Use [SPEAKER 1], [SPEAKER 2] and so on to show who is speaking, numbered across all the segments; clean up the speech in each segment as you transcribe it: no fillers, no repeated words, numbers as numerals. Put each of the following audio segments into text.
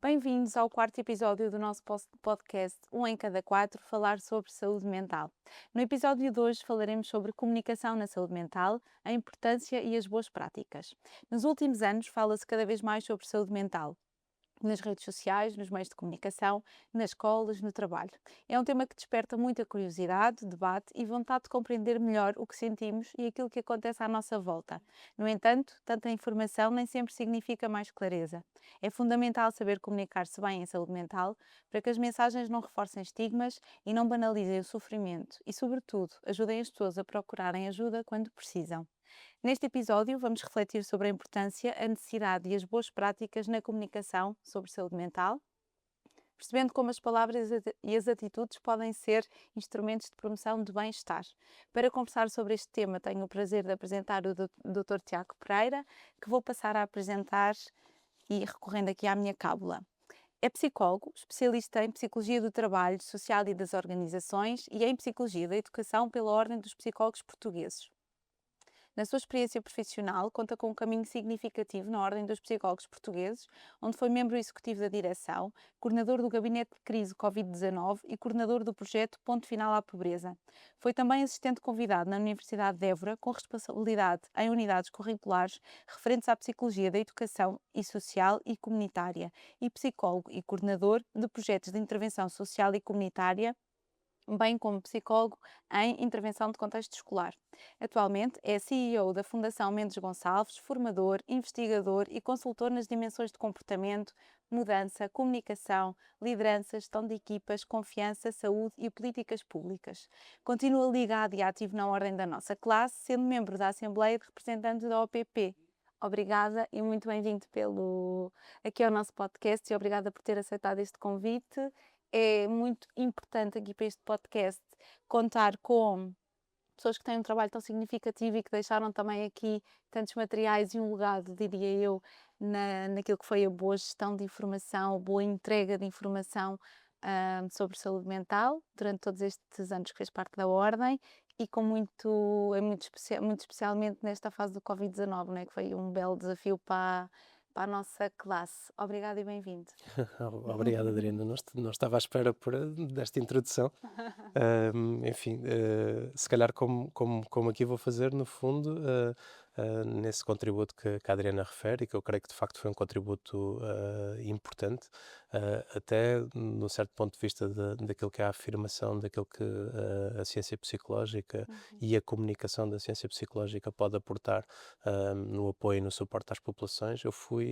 [SPEAKER 1] Bem-vindos ao quarto episódio do nosso podcast Um em Cada Quatro, falar sobre saúde mental. No episódio de hoje falaremos sobre comunicação na saúde mental, a importância e as boas práticas. Nos últimos anos fala-se cada vez mais sobre saúde mental, nas redes sociais, nos meios de comunicação, nas escolas, no trabalho. É um tema que desperta muita curiosidade, debate e vontade de compreender melhor o que sentimos e aquilo que acontece à nossa volta. No entanto, tanta informação nem sempre significa mais clareza. É fundamental saber comunicar-se bem em saúde mental para que as mensagens não reforcem estigmas e não banalizem o sofrimento e, sobretudo, ajudem as pessoas a procurarem ajuda quando precisam. Neste episódio, vamos refletir sobre a importância, a necessidade e as boas práticas na comunicação sobre saúde mental, percebendo como as palavras e as atitudes podem ser instrumentos de promoção de bem-estar. Para conversar sobre este tema, tenho o prazer de apresentar o Dr. Tiago Pereira, que vou passar a apresentar e recorrendo aqui à minha cábula. É psicólogo, especialista em Psicologia do Trabalho, Social e das Organizações e em Psicologia da Educação pela Ordem dos Psicólogos Portugueses. Na sua experiência profissional, conta com um caminho significativo na Ordem dos Psicólogos Portugueses, onde foi membro executivo da direção, coordenador do Gabinete de Crise Covid-19 e coordenador do projeto Ponto Final à Pobreza. Foi também assistente convidado na Universidade de Évora, com responsabilidade em unidades curriculares referentes à Psicologia da Educação e Social e Comunitária, e psicólogo e coordenador de projetos de intervenção social e comunitária, bem como psicólogo em intervenção de contexto escolar. Atualmente é CEO da Fundação Mendes Gonçalves, formador, investigador e consultor nas dimensões de comportamento, mudança, comunicação, liderança, gestão de equipas, confiança, saúde e políticas públicas. Continua ligado e ativo na ordem da nossa classe, sendo membro da Assembleia de Representantes da OPP. Obrigada e muito bem-vindo aqui ao nosso podcast e obrigada por ter aceitado este convite. É muito importante aqui para este podcast contar com pessoas que têm um trabalho tão significativo e que deixaram também aqui tantos materiais e um legado, diria eu, naquilo que foi a boa gestão de informação, a boa entrega de informação sobre saúde mental durante todos estes anos que fez parte da Ordem e com muito especialmente nesta fase do Covid-19, né, que foi um belo desafio para a nossa classe. Obrigada e bem-vindo.
[SPEAKER 2] Obrigado, Adriana. Não estava à espera desta introdução. Enfim, se calhar como aqui vou fazer, no fundo, nesse contributo que a Adriana refere, e que eu creio que de facto foi um contributo importante, até no certo ponto de vista daquilo que é a afirmação, daquilo que a ciência psicológica e a comunicação da ciência psicológica pode aportar no apoio e no suporte às populações. Eu fui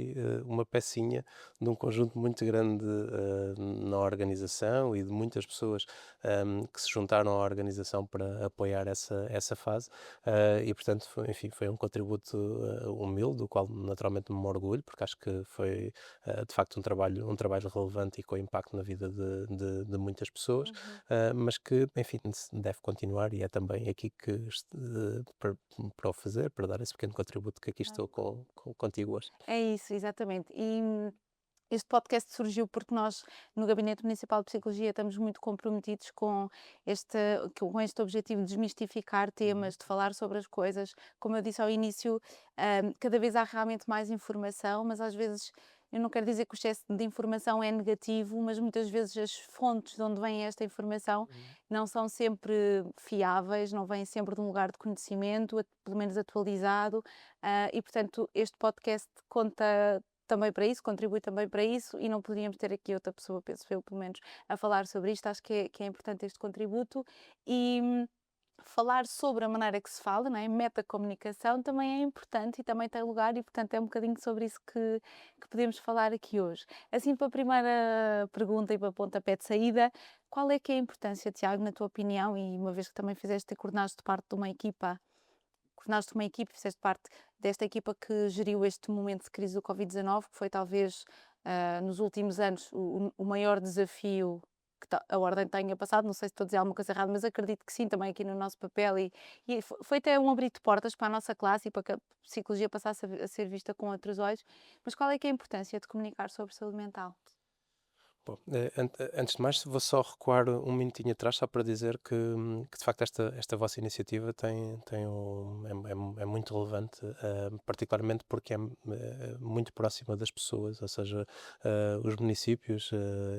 [SPEAKER 2] uma pecinha de um conjunto muito grande na organização e de muitas pessoas que se juntaram à organização para apoiar essa fase e, portanto, enfim, foi um contributo humilde, do qual naturalmente me orgulho, porque acho que foi de facto um trabalho relevante e com impacto na vida de muitas pessoas, mas que, enfim, deve continuar e é também aqui que para o fazer, para dar esse pequeno contributo que aqui estou contigo hoje.
[SPEAKER 1] É isso, exatamente. E este podcast surgiu porque nós, no Gabinete Municipal de Psicologia, estamos muito comprometidos com este objetivo de desmistificar temas, de falar sobre as coisas. Como eu disse ao início, cada vez há realmente mais informação, mas às vezes eu não quero dizer que o excesso de informação é negativo, mas muitas vezes as fontes de onde vem esta informação não são sempre fiáveis, não vêm sempre de um lugar de conhecimento, pelo menos atualizado, e portanto este podcast conta também para isso, contribui também para isso e não poderíamos ter aqui outra pessoa, penso eu, pelo menos, a falar sobre isto. Acho que é importante este contributo e falar sobre a maneira que se fala, não é? Metacomunicação também é importante e também tem lugar e, portanto, é um bocadinho sobre isso que podemos falar aqui hoje. Assim, para a primeira pergunta e para o pontapé de saída, qual é que é a importância, Tiago, na tua opinião, e uma vez que também fizeste e coordenaste parte de uma equipa, fizeste parte desta equipa que geriu este momento de crise do Covid-19, que foi talvez nos últimos anos o maior desafio que a Ordem tenha passado. Não sei se estou a dizer alguma coisa errada, mas acredito que sim, também aqui no nosso papel. E foi até um abrir de portas para a nossa classe e para que a psicologia passasse a ser vista com outros olhos. Mas qual é que é a importância de comunicar sobre saúde mental?
[SPEAKER 2] Bom, antes de mais, vou só recuar um minutinho atrás, só para dizer que de facto esta vossa iniciativa é muito relevante, particularmente porque é muito próxima das pessoas, ou seja, os municípios,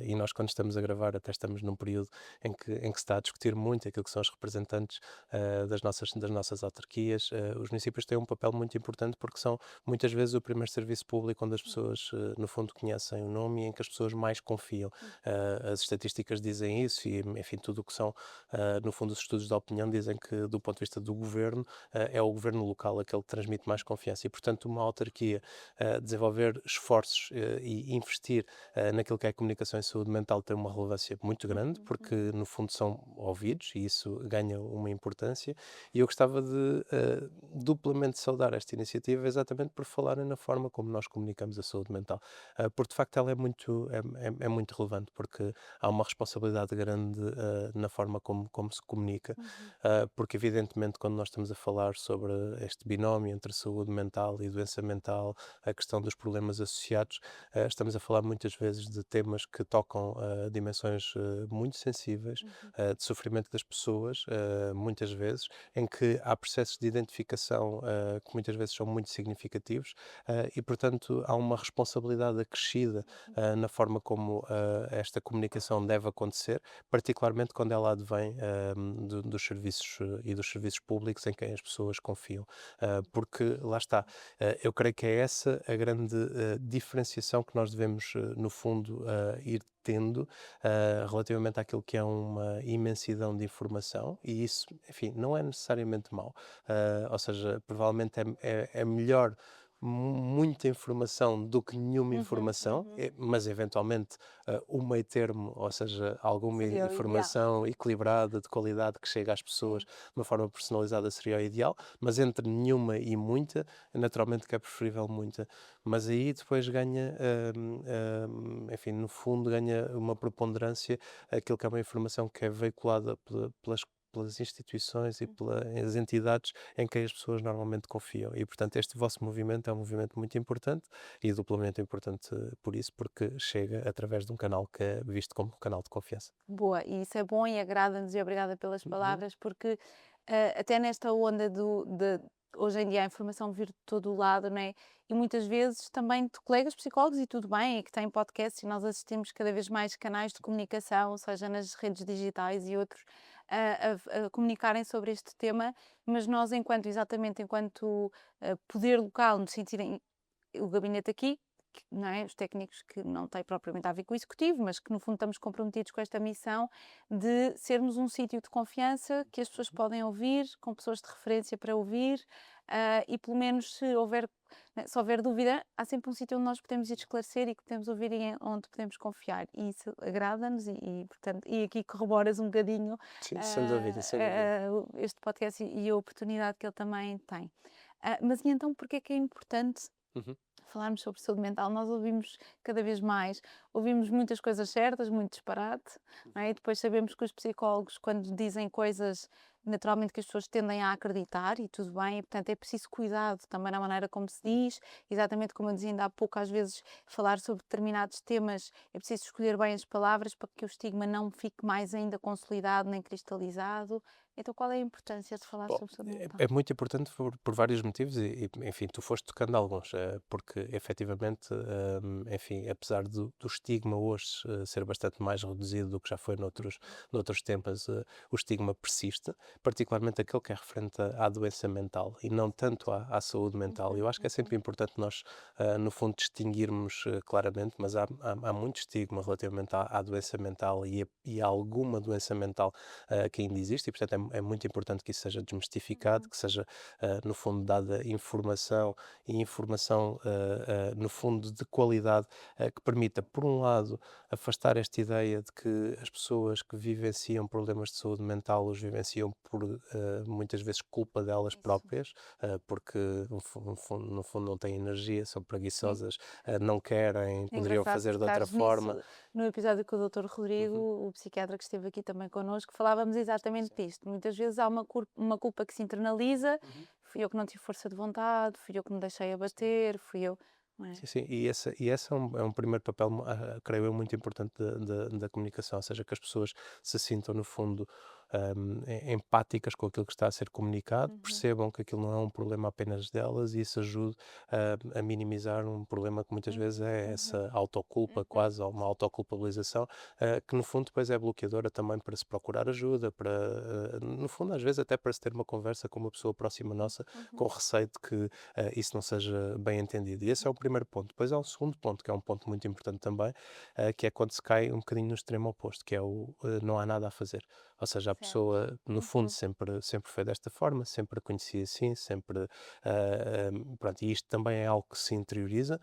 [SPEAKER 2] e nós quando estamos a gravar até estamos num período em que se está a discutir muito aquilo que são os representantes das nossas autarquias. Os municípios têm um papel muito importante porque são muitas vezes o primeiro serviço público onde as pessoas, no fundo, conhecem o nome e em que as pessoas mais confiam. As estatísticas dizem isso e, enfim, tudo o que são, no fundo, os estudos de opinião dizem que, do ponto de vista do governo, é o governo local aquele que transmite mais confiança e, portanto, uma autarquia desenvolver esforços e investir naquilo que é a comunicação em saúde mental tem uma relevância muito grande, porque, no fundo, são ouvidos e isso ganha uma importância. E eu gostava de duplamente saudar esta iniciativa exatamente por falarem na forma como nós comunicamos a saúde mental, porque de facto ela é muito relevante, porque há uma responsabilidade grande na forma como se comunica, porque evidentemente quando nós estamos a falar sobre este binómio entre saúde mental e doença mental, a questão dos problemas associados, estamos a falar muitas vezes de temas que tocam dimensões muito sensíveis, de sofrimento das pessoas, muitas vezes, em que há processos de identificação que muitas vezes são muito significativos, e, portanto, há uma responsabilidade acrescida na forma como esta comunicação deve acontecer, particularmente quando ela advém dos serviços e dos serviços públicos em quem as pessoas confiam, porque lá está, eu creio que é essa a grande diferenciação que nós devemos, no fundo, ir tendo relativamente àquilo que é uma imensidão de informação, e isso, enfim, não é necessariamente mau, ou seja, provavelmente é melhor muita informação do que nenhuma informação, mas eventualmente o meio termo, ou seja, alguma
[SPEAKER 1] Seria o ideal.
[SPEAKER 2] informação equilibrada, de qualidade, que chega às pessoas
[SPEAKER 1] Sim.
[SPEAKER 2] de uma forma personalizada seria o ideal, mas entre nenhuma e muita, naturalmente que é preferível muita. Mas aí depois ganha, enfim, no fundo ganha uma preponderância aquilo que é uma informação que é veiculada pelas instituições e pelas entidades em que as pessoas normalmente confiam. E, portanto, este vosso movimento é um movimento muito importante e duplamente importante por isso, porque chega através de um canal que é visto como um canal de confiança.
[SPEAKER 1] Boa, e isso é bom e agrada-nos e obrigada pelas
[SPEAKER 2] Uhum.
[SPEAKER 1] palavras, porque até nesta onda de hoje em dia a informação vir de todo o lado, né? E muitas vezes também de colegas psicólogos e tudo bem, e que têm podcasts e nós assistimos cada vez mais canais de comunicação, seja nas redes digitais e outros, a comunicarem sobre este tema, mas nós enquanto poder local, no sentido em o gabinete aqui, não é? Os técnicos que não têm propriamente a ver com o executivo, mas que no fundo estamos comprometidos com esta missão de sermos um sítio de confiança que as pessoas podem ouvir, com pessoas de referência para ouvir, e pelo menos se houver dúvida, há sempre um sítio onde nós podemos ir esclarecer e que podemos ouvir e onde podemos confiar. E isso agrada-nos portanto, e aqui corroboras um bocadinho
[SPEAKER 2] Sim, sem dúvida, sem dúvida.
[SPEAKER 1] este podcast e a oportunidade que ele também tem. Mas e então, porque é que é importante
[SPEAKER 2] Uhum.
[SPEAKER 1] falarmos sobre saúde mental? Nós ouvimos cada vez mais, ouvimos muitas coisas certas, muito disparate, não é? E depois sabemos que os psicólogos, quando dizem coisas, naturalmente que as pessoas tendem a acreditar e tudo bem, e portanto é preciso cuidado também na maneira como se diz, exatamente como eu dizia ainda há pouco, às vezes falar sobre determinados temas é preciso escolher bem as palavras para que o estigma não fique mais ainda consolidado nem cristalizado. Então qual é a importância de falar
[SPEAKER 2] Bom,
[SPEAKER 1] sobre saúde mental?
[SPEAKER 2] é muito importante por vários motivos enfim, tu foste tocando alguns, porque efetivamente, enfim, apesar do estigma hoje ser bastante mais reduzido do que já foi noutros tempos, o estigma persiste, particularmente aquele que é referente à doença mental e não tanto à saúde mental. Eu acho que é sempre importante nós, no fundo, distinguirmos claramente, mas há muito estigma relativamente à doença mental e a alguma doença mental que ainda existe e, portanto, é muito importante que isso seja desmistificado, que seja, no fundo, dada informação e informação, no fundo, de qualidade, que permita, por um lado, afastar esta ideia de que as pessoas que vivenciam problemas de saúde mental os vivenciam por, muitas vezes, culpa delas
[SPEAKER 1] Isso.
[SPEAKER 2] próprias, porque, no fundo, não têm energia, são
[SPEAKER 1] Sim.
[SPEAKER 2] preguiçosas, não querem,
[SPEAKER 1] É
[SPEAKER 2] poderiam
[SPEAKER 1] engraçado
[SPEAKER 2] fazer de outra
[SPEAKER 1] tocares
[SPEAKER 2] forma.
[SPEAKER 1] nisso. No episódio com o Dr. Rodrigo,
[SPEAKER 2] Uhum.
[SPEAKER 1] o psiquiatra que esteve aqui também connosco, falávamos exatamente disto. Muitas vezes há uma culpa que se internaliza.
[SPEAKER 2] Uhum.
[SPEAKER 1] Fui eu que não tive força de vontade, fui eu que me deixei
[SPEAKER 2] Sim.
[SPEAKER 1] abater, fui eu. não é?
[SPEAKER 2] Sim, sim, e esse é um primeiro papel, creio eu, muito importante da comunicação, ou seja, que as pessoas se sintam, no fundo, empáticas com aquilo que está a ser comunicado,
[SPEAKER 1] Uhum,
[SPEAKER 2] percebam que aquilo não é um problema apenas delas e isso ajude a minimizar um problema que muitas
[SPEAKER 1] uhum,
[SPEAKER 2] vezes é
[SPEAKER 1] uhum,
[SPEAKER 2] essa autoculpa,
[SPEAKER 1] uhum,
[SPEAKER 2] quase, ou uma autoculpabilização, que no fundo depois é bloqueadora também para se procurar ajuda, no fundo, às vezes até para se ter uma conversa com uma pessoa próxima nossa,
[SPEAKER 1] uhum,
[SPEAKER 2] com receio de que isso não seja bem entendido. E esse é o primeiro ponto. Depois há um segundo ponto, que é um ponto muito importante também, que é quando se cai um bocadinho no extremo oposto, que é o não há nada a fazer. Ou seja, a
[SPEAKER 1] certo.
[SPEAKER 2] pessoa, no fundo,
[SPEAKER 1] Uhum,
[SPEAKER 2] sempre foi desta forma, sempre a conhecia assim, sempre. Pronto, e isto também é algo que se interioriza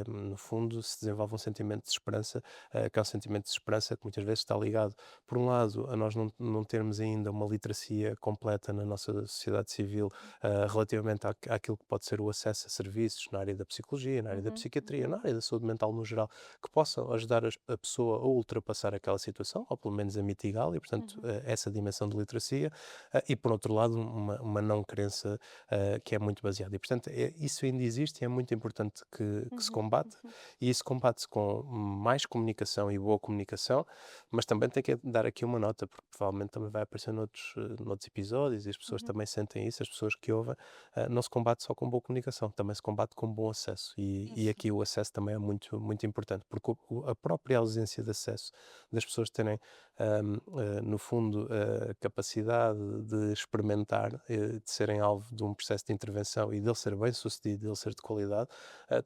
[SPEAKER 2] no fundo, se desenvolve um sentimento de esperança, que é um sentimento de esperança que muitas vezes está ligado, por um lado, a nós não termos ainda uma literacia completa na nossa sociedade civil relativamente àquilo que pode ser o acesso a serviços na área da psicologia, na área da
[SPEAKER 1] uhum,
[SPEAKER 2] psiquiatria, na
[SPEAKER 1] uhum,
[SPEAKER 2] área da saúde mental no geral, que possam ajudar a pessoa a ultrapassar aquela situação, ou pelo menos a mitigá-la, e portanto
[SPEAKER 1] uhum,
[SPEAKER 2] essa dimensão de literacia, e por outro lado uma não crença que é muito baseada. E portanto isso ainda existe e é muito importante que se
[SPEAKER 1] uhum,
[SPEAKER 2] combate,
[SPEAKER 1] uhum,
[SPEAKER 2] e isso combate-se com mais comunicação e boa comunicação, mas também tem que dar aqui uma nota, porque provavelmente também vai aparecer noutros episódios e as pessoas
[SPEAKER 1] uhum.
[SPEAKER 2] também sentem isso, as pessoas que ouvem, não se combate só com boa comunicação, também se combate com bom acesso. E
[SPEAKER 1] Isso.
[SPEAKER 2] aqui o acesso também é muito, muito importante, porque a própria ausência de acesso, das pessoas terem, no fundo, a capacidade de experimentar, de serem alvo de um processo de intervenção e dele ser bem sucedido, dele ser de qualidade,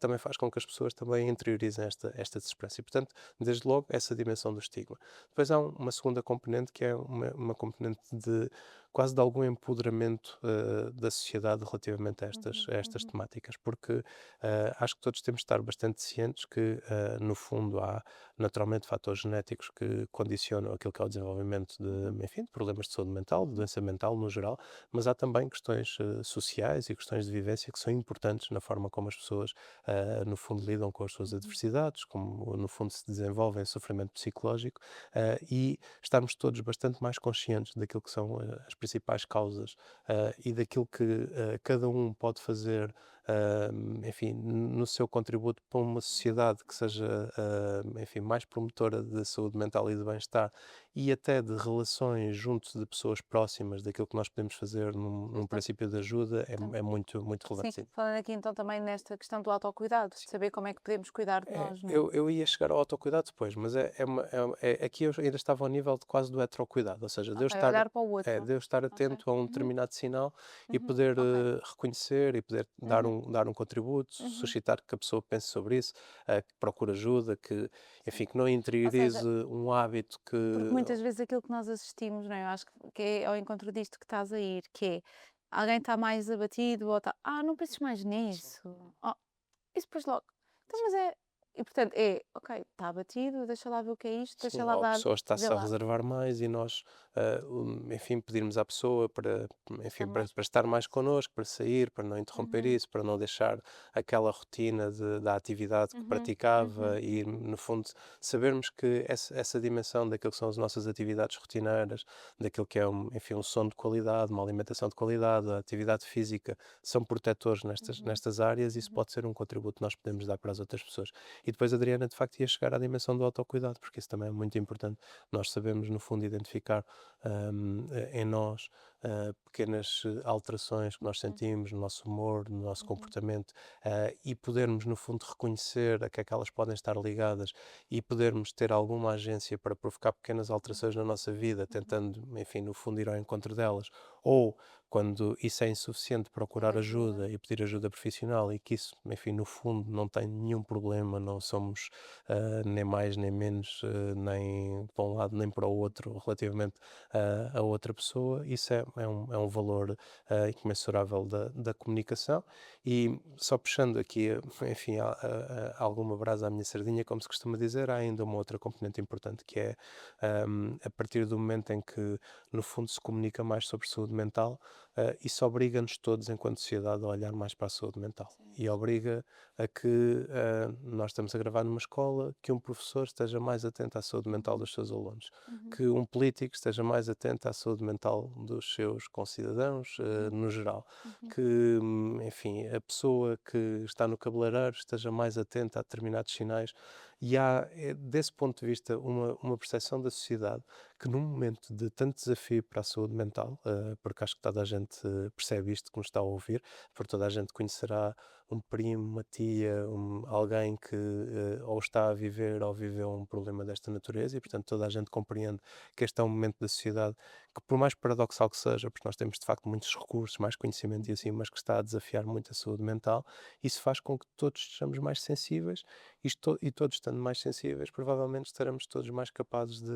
[SPEAKER 2] também faz com que as pessoas também interiorizem esta desesperança. E, portanto, desde logo, essa dimensão do estigma. Depois há uma segunda componente, que é uma componente de quase de algum empoderamento da sociedade relativamente
[SPEAKER 1] Uhum,
[SPEAKER 2] a estas
[SPEAKER 1] uhum,
[SPEAKER 2] temáticas, porque acho que todos temos de estar bastante cientes que, no fundo, há naturalmente fatores genéticos que condicionam aquilo que é o desenvolvimento
[SPEAKER 1] uhum,
[SPEAKER 2] enfim, de problemas de saúde mental, de doença mental no geral, mas há também questões sociais e questões de vivência que são importantes na forma como as pessoas, no fundo, lidam com as suas
[SPEAKER 1] uhum,
[SPEAKER 2] adversidades, como, no fundo, se desenvolvem sofrimento psicológico, e estarmos todos bastante mais conscientes daquilo que são as principais causas e daquilo que cada um pode fazer, enfim, no seu contributo para uma sociedade que seja, enfim, mais promotora de saúde mental e de bem-estar e até de relações junto de pessoas próximas daquilo que nós podemos fazer num
[SPEAKER 1] Bastante
[SPEAKER 2] princípio de ajuda é
[SPEAKER 1] importante.
[SPEAKER 2] muito, muito
[SPEAKER 1] Sim,
[SPEAKER 2] relevante, sim.
[SPEAKER 1] falando aqui então também nesta questão do autocuidado, de saber como é que podemos cuidar de
[SPEAKER 2] É,
[SPEAKER 1] nós, não é?
[SPEAKER 2] eu ia chegar ao autocuidado depois, mas aqui eu ainda estava ao nível de quase do heterocuidado, ou seja,
[SPEAKER 1] Ok, olhar para o outro.
[SPEAKER 2] de eu estar
[SPEAKER 1] Ok.
[SPEAKER 2] atento a um
[SPEAKER 1] Uhum,
[SPEAKER 2] determinado sinal e
[SPEAKER 1] uhum,
[SPEAKER 2] poder
[SPEAKER 1] ok.
[SPEAKER 2] reconhecer e poder
[SPEAKER 1] Uhum,
[SPEAKER 2] dar um contributo,
[SPEAKER 1] uhum,
[SPEAKER 2] suscitar que a pessoa pense sobre isso, que procure ajuda, que,
[SPEAKER 1] sim.
[SPEAKER 2] enfim, que não
[SPEAKER 1] Ou
[SPEAKER 2] interiorize
[SPEAKER 1] seja,
[SPEAKER 2] um hábito que.
[SPEAKER 1] porque muitas vezes aquilo que nós assistimos, não é? Eu acho que é ao encontro disto que estás a ir, que é alguém está mais abatido ou está, não penses mais
[SPEAKER 2] Sim,
[SPEAKER 1] nisso. Oh, isso depois logo. Então,
[SPEAKER 2] sim.
[SPEAKER 1] mas é. E portanto, é, ok, está abatido, deixa lá ver o que é isto, deixa
[SPEAKER 2] Sim,
[SPEAKER 1] lá
[SPEAKER 2] ou a
[SPEAKER 1] dar,
[SPEAKER 2] pessoa
[SPEAKER 1] vê
[SPEAKER 2] está-se a
[SPEAKER 1] lá,
[SPEAKER 2] reservar mais e nós, enfim, pedirmos à pessoa para,
[SPEAKER 1] estar
[SPEAKER 2] enfim,
[SPEAKER 1] mais
[SPEAKER 2] para estar mais
[SPEAKER 1] presente.
[SPEAKER 2] connosco, para sair, para não interromper
[SPEAKER 1] Uhum,
[SPEAKER 2] isso, para não deixar aquela rotina da atividade que
[SPEAKER 1] uhum, uhum,
[SPEAKER 2] praticava e, no fundo, sabermos que essa dimensão daquilo que são as nossas atividades rotineiras, daquilo que é, enfim, um sono de qualidade, uma alimentação de qualidade, a atividade física, são protetores
[SPEAKER 1] uhum,
[SPEAKER 2] nestas áreas e isso
[SPEAKER 1] uhum.
[SPEAKER 2] pode ser um contributo que nós podemos dar para as outras pessoas. E depois a Adriana, de facto, ia chegar à dimensão do autocuidado, porque isso também é muito importante. Nós sabemos, no fundo, identificar em nós pequenas alterações que nós
[SPEAKER 1] Uhum,
[SPEAKER 2] sentimos no nosso humor, no nosso
[SPEAKER 1] uhum,
[SPEAKER 2] comportamento, e podermos, no fundo, reconhecer a que elas podem estar ligadas e podermos ter alguma agência para provocar pequenas alterações na nossa vida,
[SPEAKER 1] uhum.
[SPEAKER 2] tentando, enfim, no fundo, ir ao encontro delas, ou quando isso é insuficiente,
[SPEAKER 1] Ter
[SPEAKER 2] procurar
[SPEAKER 1] ajuda.
[SPEAKER 2] ajuda e pedir ajuda profissional e que isso, enfim, no fundo, não tem nenhum problema, não somos nem mais nem menos, nem para um lado nem para o outro, relativamente a outra pessoa. Isso é um valor incomensurável da comunicação. E só puxando aqui, enfim, alguma brasa à minha sardinha, como se costuma dizer, há ainda uma outra componente importante que é a partir do momento em que, no fundo, se comunica mais sobre saúde mental, isso obriga-nos todos, enquanto sociedade, a olhar mais para a saúde mental.
[SPEAKER 1] Sim,
[SPEAKER 2] E obriga a que nós estamos a gravar numa escola, que um professor esteja mais atento à saúde mental
[SPEAKER 1] uhum,
[SPEAKER 2] dos seus alunos,
[SPEAKER 1] uhum,
[SPEAKER 2] que um político esteja mais atento à saúde mental dos seus concidadãos,
[SPEAKER 1] uhum,
[SPEAKER 2] no geral,
[SPEAKER 1] uhum.
[SPEAKER 2] que, enfim, a pessoa que está no cabeleireiro esteja mais atenta a determinados sinais. E há, desse ponto de vista, uma percepção da sociedade que, num momento de tanto desafio para a saúde mental, porque acho que toda a gente percebe isto que nos está a ouvir, porque toda a gente conhecerá um primo, uma tia, alguém que ou está a viver ou viveu um problema desta natureza, e portanto toda a gente compreende que este é um momento da sociedade que, por mais paradoxal que seja, porque nós temos de facto muitos recursos, mais conhecimento e assim, mas que está a desafiar muito a saúde mental, isso faz com que todos sejamos mais sensíveis, e todos estando mais sensíveis, provavelmente estaremos todos mais capazes de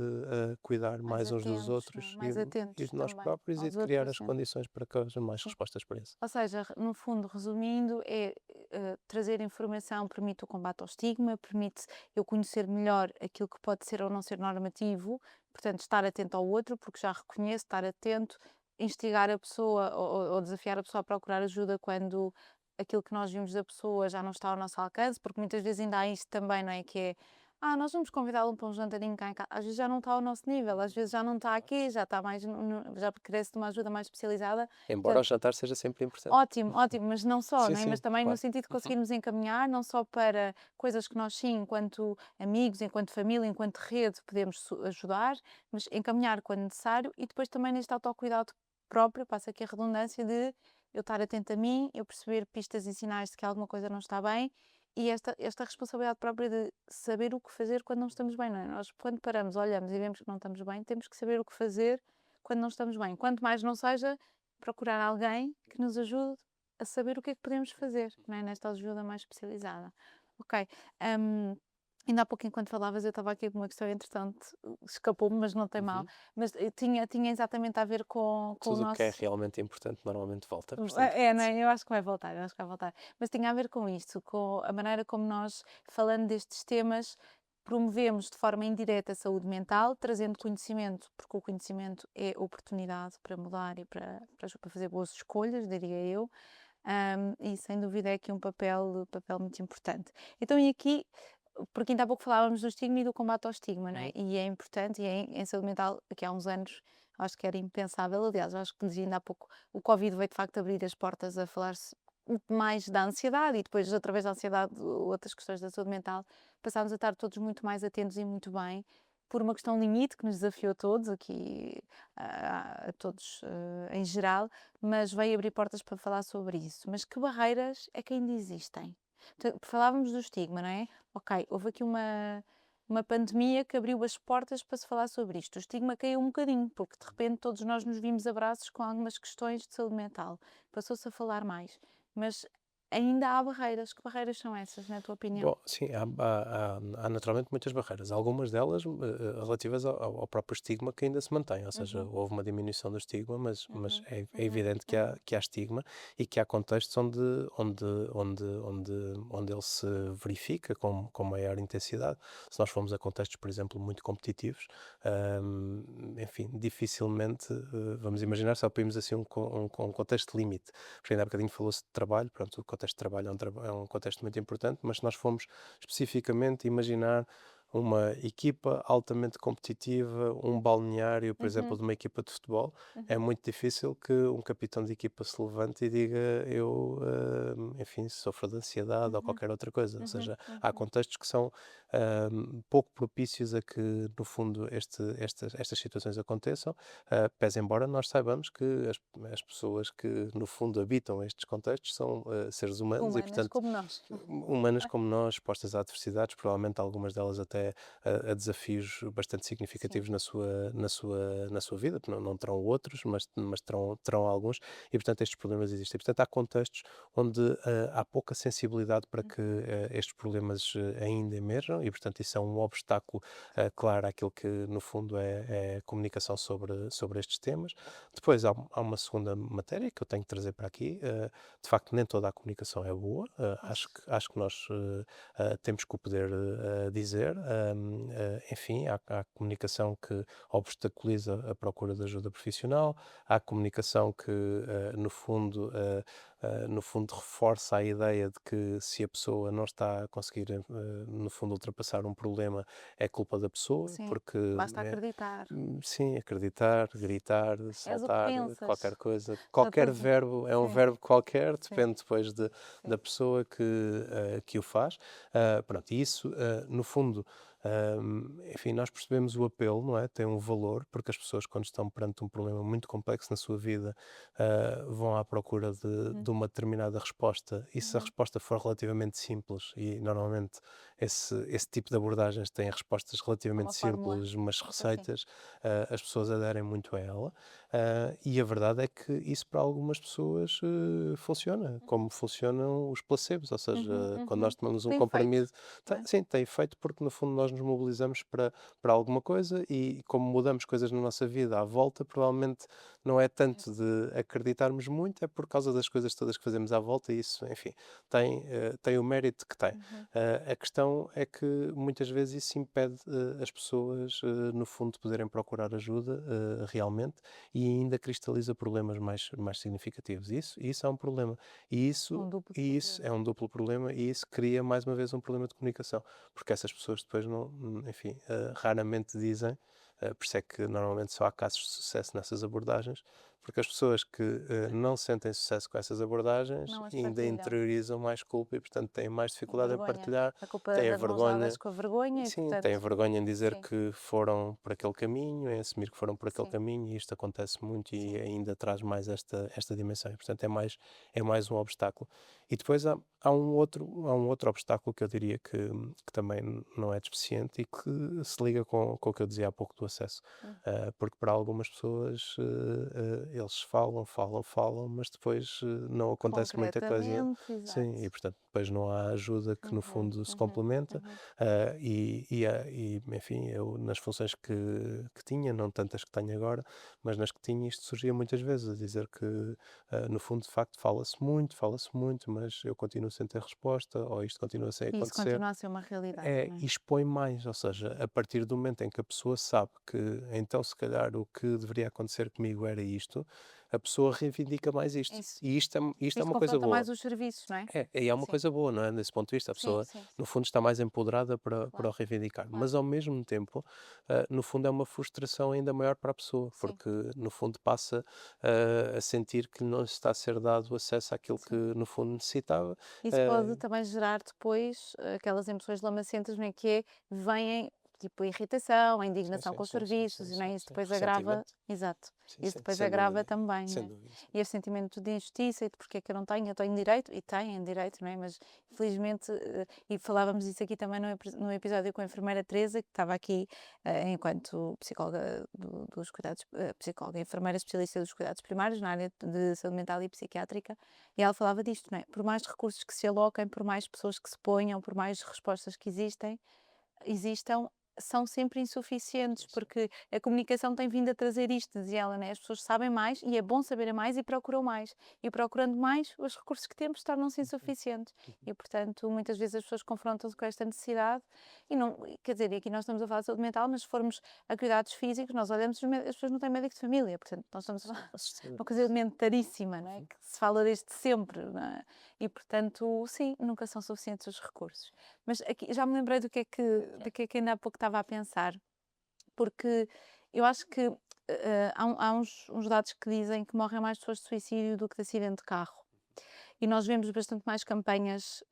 [SPEAKER 2] cuidar
[SPEAKER 1] Mais
[SPEAKER 2] mais uns dos
[SPEAKER 1] atentos, não é?
[SPEAKER 2] outros
[SPEAKER 1] Mais
[SPEAKER 2] e
[SPEAKER 1] atentos
[SPEAKER 2] de nós
[SPEAKER 1] também
[SPEAKER 2] próprios, e
[SPEAKER 1] aos
[SPEAKER 2] de criar
[SPEAKER 1] outros,
[SPEAKER 2] as
[SPEAKER 1] sim.
[SPEAKER 2] condições para que haja mais
[SPEAKER 1] Sim.
[SPEAKER 2] respostas para isso.
[SPEAKER 1] Ou seja, no fundo, resumindo, é trazer informação permite o combate ao estigma, permite eu conhecer melhor aquilo que pode ser ou não ser normativo, portanto, estar atento ao outro, porque já reconheço, estar atento, instigar a pessoa ou desafiar a pessoa a procurar ajuda quando aquilo que nós vimos da pessoa já não está ao nosso alcance, porque muitas vezes ainda há isto também, não é? Que é, nós vamos convidá-lo para um jantarinho cá em casa. Às vezes já não está ao nosso nível, às vezes já não está aqui, já está mais, já carece de uma ajuda mais especializada.
[SPEAKER 2] Embora o
[SPEAKER 1] Portanto,
[SPEAKER 2] jantar seja sempre importante.
[SPEAKER 1] ótimo, ótimo, mas não só,
[SPEAKER 2] Sim,
[SPEAKER 1] não é? Mas
[SPEAKER 2] sim,
[SPEAKER 1] também no
[SPEAKER 2] claro.
[SPEAKER 1] sentido de
[SPEAKER 2] Uhum.
[SPEAKER 1] conseguirmos encaminhar, não só para coisas que nós sim, enquanto amigos, enquanto família, enquanto rede, podemos ajudar, mas encaminhar quando necessário, e depois também neste autocuidado próprio, passa aqui a redundância de eu estar atento a mim, eu perceber pistas e sinais de que alguma coisa não está bem, e esta responsabilidade própria de saber o que fazer quando não estamos bem, não é? Nós, quando paramos, olhamos e vemos que não estamos bem, temos que saber o que fazer quando não estamos bem. Quanto mais não seja procurar alguém que nos ajude a saber o que é que podemos fazer, não é? Nesta ajuda mais especializada. Ok. hum, Ainda há pouco, enquanto falavas, eu estava aqui com uma questão, entretanto, escapou-me, mas não tem mal.
[SPEAKER 2] Uhum.
[SPEAKER 1] Mas tinha exatamente a ver com o
[SPEAKER 2] Tudo o que é
[SPEAKER 1] nosso.
[SPEAKER 2] realmente importante normalmente volta, portanto,
[SPEAKER 1] É, não
[SPEAKER 2] sim.
[SPEAKER 1] é? Eu acho que vai voltar, eu acho que vai voltar. Mas tinha a ver com isto, com a maneira como nós, falando destes temas, promovemos de forma indireta a saúde mental, trazendo conhecimento, porque o conhecimento é oportunidade para mudar e para fazer boas escolhas, diria eu. E sem dúvida é aqui um papel muito importante. Então, e aqui, porque ainda há pouco falávamos do estigma e do combate ao estigma, não é?
[SPEAKER 2] Uhum.
[SPEAKER 1] E é importante, e em saúde mental, aqui há uns anos, acho que era impensável, aliás, acho que dizia ainda há pouco, o Covid veio de facto abrir as portas a falar-se mais da ansiedade, e depois, através da ansiedade, outras questões da saúde mental, passámos a estar todos muito mais atentos e muito bem, por uma questão limite que nos desafiou a todos, aqui a todos em geral, mas veio abrir portas para falar sobre isso. Mas que barreiras é que ainda existem? Falávamos do estigma, não é? Ok, houve aqui uma pandemia que abriu as portas para se falar sobre isto. O estigma caiu um bocadinho, porque de repente todos nós nos vimos abraços com algumas questões de saúde mental. Passou-se a falar mais. Mas ainda há barreiras. Que barreiras são essas, na tua opinião?
[SPEAKER 2] Bom, sim, há naturalmente muitas barreiras. Algumas delas relativas ao próprio estigma, que ainda se mantém, ou seja,
[SPEAKER 1] Uhum,
[SPEAKER 2] houve uma diminuição do estigma, mas
[SPEAKER 1] uhum,
[SPEAKER 2] é
[SPEAKER 1] uhum,
[SPEAKER 2] evidente
[SPEAKER 1] uhum.
[SPEAKER 2] que há estigma, e que há contextos onde ele se verifica com maior intensidade. Se nós formos a contextos, por exemplo, muito competitivos, enfim, dificilmente vamos imaginar, só pedimos assim um contexto limite, porque ainda há bocadinho falou-se de trabalho. Pronto, o contexto de trabalho é um contexto muito importante, mas se nós formos especificamente imaginar uma equipa altamente competitiva, um balneário, por exemplo,
[SPEAKER 1] Uhum,
[SPEAKER 2] de uma equipa de futebol, é
[SPEAKER 1] uhum,
[SPEAKER 2] muito difícil que um capitão de equipa se levante e diga eu, enfim, sofro de ansiedade ou
[SPEAKER 1] uhum,
[SPEAKER 2] qualquer outra coisa. Ou
[SPEAKER 1] uhum,
[SPEAKER 2] seja, há
[SPEAKER 1] uhum.
[SPEAKER 2] contextos que são pouco propícios a que, no fundo, estas situações aconteçam, pese embora nós saibamos que as pessoas que, no fundo, habitam estes contextos são seres humanos, e,
[SPEAKER 1] Humanas
[SPEAKER 2] portanto,
[SPEAKER 1] como nós.
[SPEAKER 2] humanas como nós, expostas a adversidades, provavelmente algumas delas até a desafios bastante
[SPEAKER 1] Sim.
[SPEAKER 2] significativos na sua vida, não terão outros, mas terão alguns, e, portanto, estes problemas existem. Portanto, há contextos onde há pouca sensibilidade para que
[SPEAKER 1] Uhum.
[SPEAKER 2] estes problemas ainda emerjam, e, portanto, isso é um obstáculo claro àquilo que, no fundo, é a comunicação sobre estes temas. Depois há uma segunda matéria que eu tenho que trazer para aqui. De facto, nem toda a comunicação é boa. Acho
[SPEAKER 1] Isso.
[SPEAKER 2] que nós temos que o poder dizer. enfim, há comunicação que obstaculiza a procura de ajuda profissional, há comunicação que, no fundo, reforça a ideia de que se a pessoa não está a conseguir, no fundo, ultrapassar um problema, é culpa da pessoa,
[SPEAKER 1] Sim,
[SPEAKER 2] porque
[SPEAKER 1] basta acreditar.
[SPEAKER 2] sim, acreditar, gritar,
[SPEAKER 1] És o que
[SPEAKER 2] saltar, qualquer
[SPEAKER 1] pensas.
[SPEAKER 2] coisa,
[SPEAKER 1] Já
[SPEAKER 2] qualquer
[SPEAKER 1] tens.
[SPEAKER 2] verbo é um
[SPEAKER 1] Sim,
[SPEAKER 2] verbo qualquer,
[SPEAKER 1] sim,
[SPEAKER 2] depende depois da
[SPEAKER 1] sim.
[SPEAKER 2] pessoa que o faz. Pronto, e isso, no fundo, enfim, nós percebemos o apelo, não é? Tem um valor, porque as pessoas, quando estão perante um problema muito complexo na sua vida, vão à procura
[SPEAKER 1] Uhum,
[SPEAKER 2] de uma determinada resposta. E se a
[SPEAKER 1] uhum.
[SPEAKER 2] resposta for relativamente simples, e normalmente esse tipo de abordagens têm respostas
[SPEAKER 1] Uma
[SPEAKER 2] relativamente
[SPEAKER 1] fórmula.
[SPEAKER 2] simples, umas
[SPEAKER 1] Tipo assim.
[SPEAKER 2] receitas, as pessoas aderem muito a ela. E a verdade é que isso para algumas pessoas funciona, como funcionam os placebos, ou seja,
[SPEAKER 1] Uhum,
[SPEAKER 2] quando nós
[SPEAKER 1] uhum.
[SPEAKER 2] tomamos um
[SPEAKER 1] Tem feito,
[SPEAKER 2] comprimido,
[SPEAKER 1] não é?
[SPEAKER 2] sim, tem efeito porque no fundo nós nos mobilizamos para alguma coisa e como mudamos coisas na nossa vida à volta, provavelmente não é tanto de acreditarmos muito, é por causa das coisas todas que fazemos à volta e isso, enfim, tem o mérito que tem.
[SPEAKER 1] Uhum.
[SPEAKER 2] A questão é que muitas vezes isso impede as pessoas, no fundo, de poderem procurar ajuda realmente e ainda cristaliza problemas mais significativos. Isso é um problema. E isso,
[SPEAKER 1] Um duplo
[SPEAKER 2] e isso
[SPEAKER 1] problema.
[SPEAKER 2] é um duplo problema e isso cria mais uma vez um problema de comunicação, porque essas pessoas depois não, enfim, raramente dizem, por isso é que normalmente só há casos de sucesso nessas abordagens, porque as pessoas que não sentem sucesso com essas abordagens
[SPEAKER 1] Não as
[SPEAKER 2] ainda
[SPEAKER 1] partilham.
[SPEAKER 2] interiorizam mais culpa e, portanto, têm mais
[SPEAKER 1] Têm
[SPEAKER 2] dificuldade em
[SPEAKER 1] vergonha.
[SPEAKER 2] partilhar,
[SPEAKER 1] A culpa
[SPEAKER 2] têm a
[SPEAKER 1] das mãos dadas
[SPEAKER 2] vergonha.
[SPEAKER 1] com a vergonha e,
[SPEAKER 2] Sim, têm
[SPEAKER 1] portanto,
[SPEAKER 2] vergonha em dizer
[SPEAKER 1] sim,
[SPEAKER 2] que foram por aquele caminho, em assumir que foram por aquele
[SPEAKER 1] sim,
[SPEAKER 2] caminho, e isto acontece muito e
[SPEAKER 1] sim.
[SPEAKER 2] ainda traz mais esta dimensão. E, portanto, é mais um obstáculo. E depois há um outro obstáculo que eu diria que também não é despeciente e que se liga com o que eu dizia há pouco do acesso.
[SPEAKER 1] Hum.
[SPEAKER 2] Porque para algumas pessoas eles falam, falam, falam, mas depois não acontece muita coisa.
[SPEAKER 1] Concretamente,
[SPEAKER 2] Sim,
[SPEAKER 1] exato.
[SPEAKER 2] e portanto depois não há ajuda que no
[SPEAKER 1] Uhum,
[SPEAKER 2] fundo se
[SPEAKER 1] uhum,
[SPEAKER 2] complementa.
[SPEAKER 1] uhum.
[SPEAKER 2] Enfim, eu nas funções que tinha, não tantas que tenho agora, mas nas que tinha, isto surgia muitas vezes, a dizer que, no fundo, de facto, fala-se muito, mas eu continuo sem ter resposta, ou isto continua sem
[SPEAKER 1] E isso
[SPEAKER 2] acontecer.
[SPEAKER 1] continua a ser uma realidade, não é?
[SPEAKER 2] Expõe mais, ou seja, a partir do momento em que a pessoa sabe que, então, se calhar, o que deveria acontecer comigo era isto, a pessoa reivindica mais isto.
[SPEAKER 1] Isso.
[SPEAKER 2] E isto é
[SPEAKER 1] Isso
[SPEAKER 2] uma coisa
[SPEAKER 1] confronta
[SPEAKER 2] boa.
[SPEAKER 1] mais os serviços, não é?
[SPEAKER 2] É uma
[SPEAKER 1] Sim,
[SPEAKER 2] coisa boa, não é? Desse ponto de vista, a
[SPEAKER 1] sim,
[SPEAKER 2] pessoa,
[SPEAKER 1] sim, sim.
[SPEAKER 2] no fundo, está mais empoderada para o
[SPEAKER 1] Claro,
[SPEAKER 2] reivindicar.
[SPEAKER 1] claro.
[SPEAKER 2] Mas, ao mesmo tempo, no fundo, é uma frustração ainda maior para a pessoa,
[SPEAKER 1] Sim,
[SPEAKER 2] porque, no fundo, passa a sentir que não lhe está a ser dado acesso àquilo que,
[SPEAKER 1] sim.
[SPEAKER 2] no fundo, necessitava.
[SPEAKER 1] Isso pode
[SPEAKER 2] Uh,
[SPEAKER 1] também gerar depois aquelas emoções lamacentas, não é? Que é, vêm tipo a irritação, a
[SPEAKER 2] sim,
[SPEAKER 1] indignação
[SPEAKER 2] sim,
[SPEAKER 1] com os
[SPEAKER 2] sim, sim,
[SPEAKER 1] serviços,
[SPEAKER 2] sim,
[SPEAKER 1] não
[SPEAKER 2] sim,
[SPEAKER 1] é? Isso
[SPEAKER 2] sim.
[SPEAKER 1] depois agrava,
[SPEAKER 2] Ressentimento.
[SPEAKER 1] exato,
[SPEAKER 2] Sim,
[SPEAKER 1] isso
[SPEAKER 2] sim,
[SPEAKER 1] depois
[SPEAKER 2] sem
[SPEAKER 1] agrava
[SPEAKER 2] dúvida.
[SPEAKER 1] também, não
[SPEAKER 2] Sem
[SPEAKER 1] é?
[SPEAKER 2] dúvida.
[SPEAKER 1] E esse sentimento de injustiça e de porque é que eu tenho direito, e têm direito, não é? Mas infelizmente, e falávamos disso aqui também no episódio com a enfermeira Teresa, que estava aqui enquanto psicóloga dos cuidados, psicóloga, enfermeira especialista dos cuidados primários na área de saúde mental e psiquiátrica, e ela falava disto, não é? Por mais recursos que se aloquem, por mais pessoas que se ponham, por mais respostas que existam, são sempre insuficientes,
[SPEAKER 2] Sim, sim.
[SPEAKER 1] porque a comunicação tem vindo a trazer isto, dizia ela, né? As pessoas sabem mais e é bom saberem mais e procuram mais. E procurando mais, os recursos que temos tornam-se
[SPEAKER 2] Uhum,
[SPEAKER 1] insuficientes.
[SPEAKER 2] uhum.
[SPEAKER 1] E, portanto, muitas vezes as pessoas confrontam-se com esta necessidade e não, quer dizer, e aqui nós estamos a falar de saúde mental, mas se formos a cuidados físicos, nós olhamos, as pessoas não têm médico de família, portanto, nós estamos a
[SPEAKER 2] Sim,
[SPEAKER 1] falar
[SPEAKER 2] com certeza.
[SPEAKER 1] uma coisa elementaríssima, não é?
[SPEAKER 2] Uhum.
[SPEAKER 1] Que se fala desde sempre, não é? E, portanto, sim, nunca são suficientes os recursos. Mas aqui, já me lembrei do que é que ainda há pouco estava a pensar, porque eu acho que há uns dados que dizem que morrem mais pessoas de suicídio do que de acidente de carro. E nós vemos bastante mais campanhas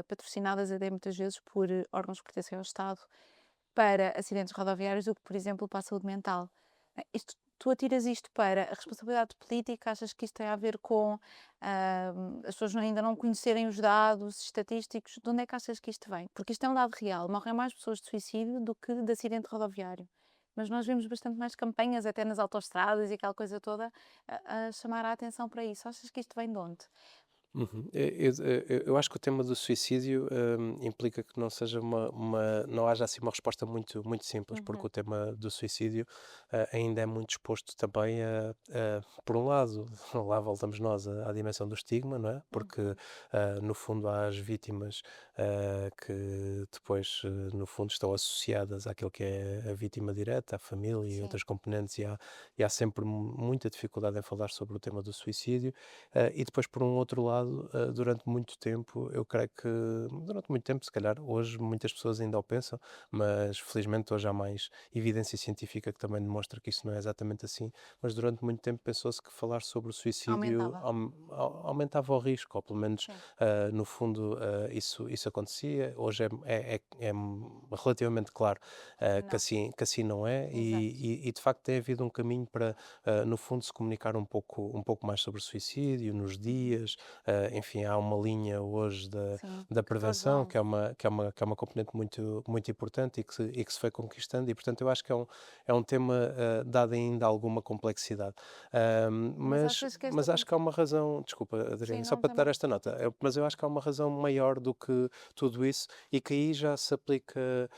[SPEAKER 1] patrocinadas até muitas vezes por órgãos que pertencem ao Estado para acidentes rodoviários do que, por exemplo, para a saúde mental. Tu atiras isto para a responsabilidade política? Achas que isto tem a ver com as pessoas ainda não conhecerem os dados estatísticos? De onde é que achas que isto vem? Porque isto é um dado real. Morrem mais pessoas de suicídio do que de acidente rodoviário. Mas nós vemos bastante mais campanhas, até nas autoestradas e aquela coisa toda, a chamar a atenção para isso. Achas que isto vem de onde?
[SPEAKER 2] Uhum. Eu acho que o tema do suicídio implica que não seja não haja assim uma resposta muito simples, porque
[SPEAKER 1] Uhum,
[SPEAKER 2] o tema do suicídio ainda é muito exposto também por um lado, lá voltamos nós à dimensão do estigma, não é? Porque
[SPEAKER 1] uhum.
[SPEAKER 2] no fundo há as vítimas que depois, no fundo, estão associadas àquilo que é a vítima direta, a família e
[SPEAKER 1] Sim,
[SPEAKER 2] outras componentes, e há sempre muita dificuldade em falar sobre o tema do suicídio. E depois, por um outro lado, durante muito tempo, eu creio que, durante muito tempo, se calhar, hoje muitas pessoas ainda o pensam, mas felizmente hoje há mais evidência científica que também demonstra que isso não é exatamente assim. Mas durante muito tempo pensou-se que falar sobre o suicídio
[SPEAKER 1] aumentava.
[SPEAKER 2] aumentava o risco, ou pelo menos,
[SPEAKER 1] Sim,
[SPEAKER 2] no fundo, isso acontecia. Hoje é relativamente claro
[SPEAKER 1] não,
[SPEAKER 2] que assim não é,
[SPEAKER 1] exato.
[SPEAKER 2] e de facto tem havido um caminho para no fundo, se comunicar um pouco mais sobre o suicídio, nos
[SPEAKER 1] Uhum.
[SPEAKER 2] dias, enfim, há uma linha hoje
[SPEAKER 1] Sim,
[SPEAKER 2] da
[SPEAKER 1] que todos
[SPEAKER 2] prevenção,
[SPEAKER 1] vão.
[SPEAKER 2] que é uma componente muito importante e que se foi conquistando, e portanto eu acho que é um tema dado ainda alguma complexidade.
[SPEAKER 1] Mas achas que esta.
[SPEAKER 2] Mas acho que há uma razão, desculpa,
[SPEAKER 1] Sim,
[SPEAKER 2] Adriana, só
[SPEAKER 1] não
[SPEAKER 2] para
[SPEAKER 1] tem
[SPEAKER 2] te dar
[SPEAKER 1] mal.
[SPEAKER 2] esta nota, mas eu acho que há uma razão maior do que tudo isso e que aí já se aplica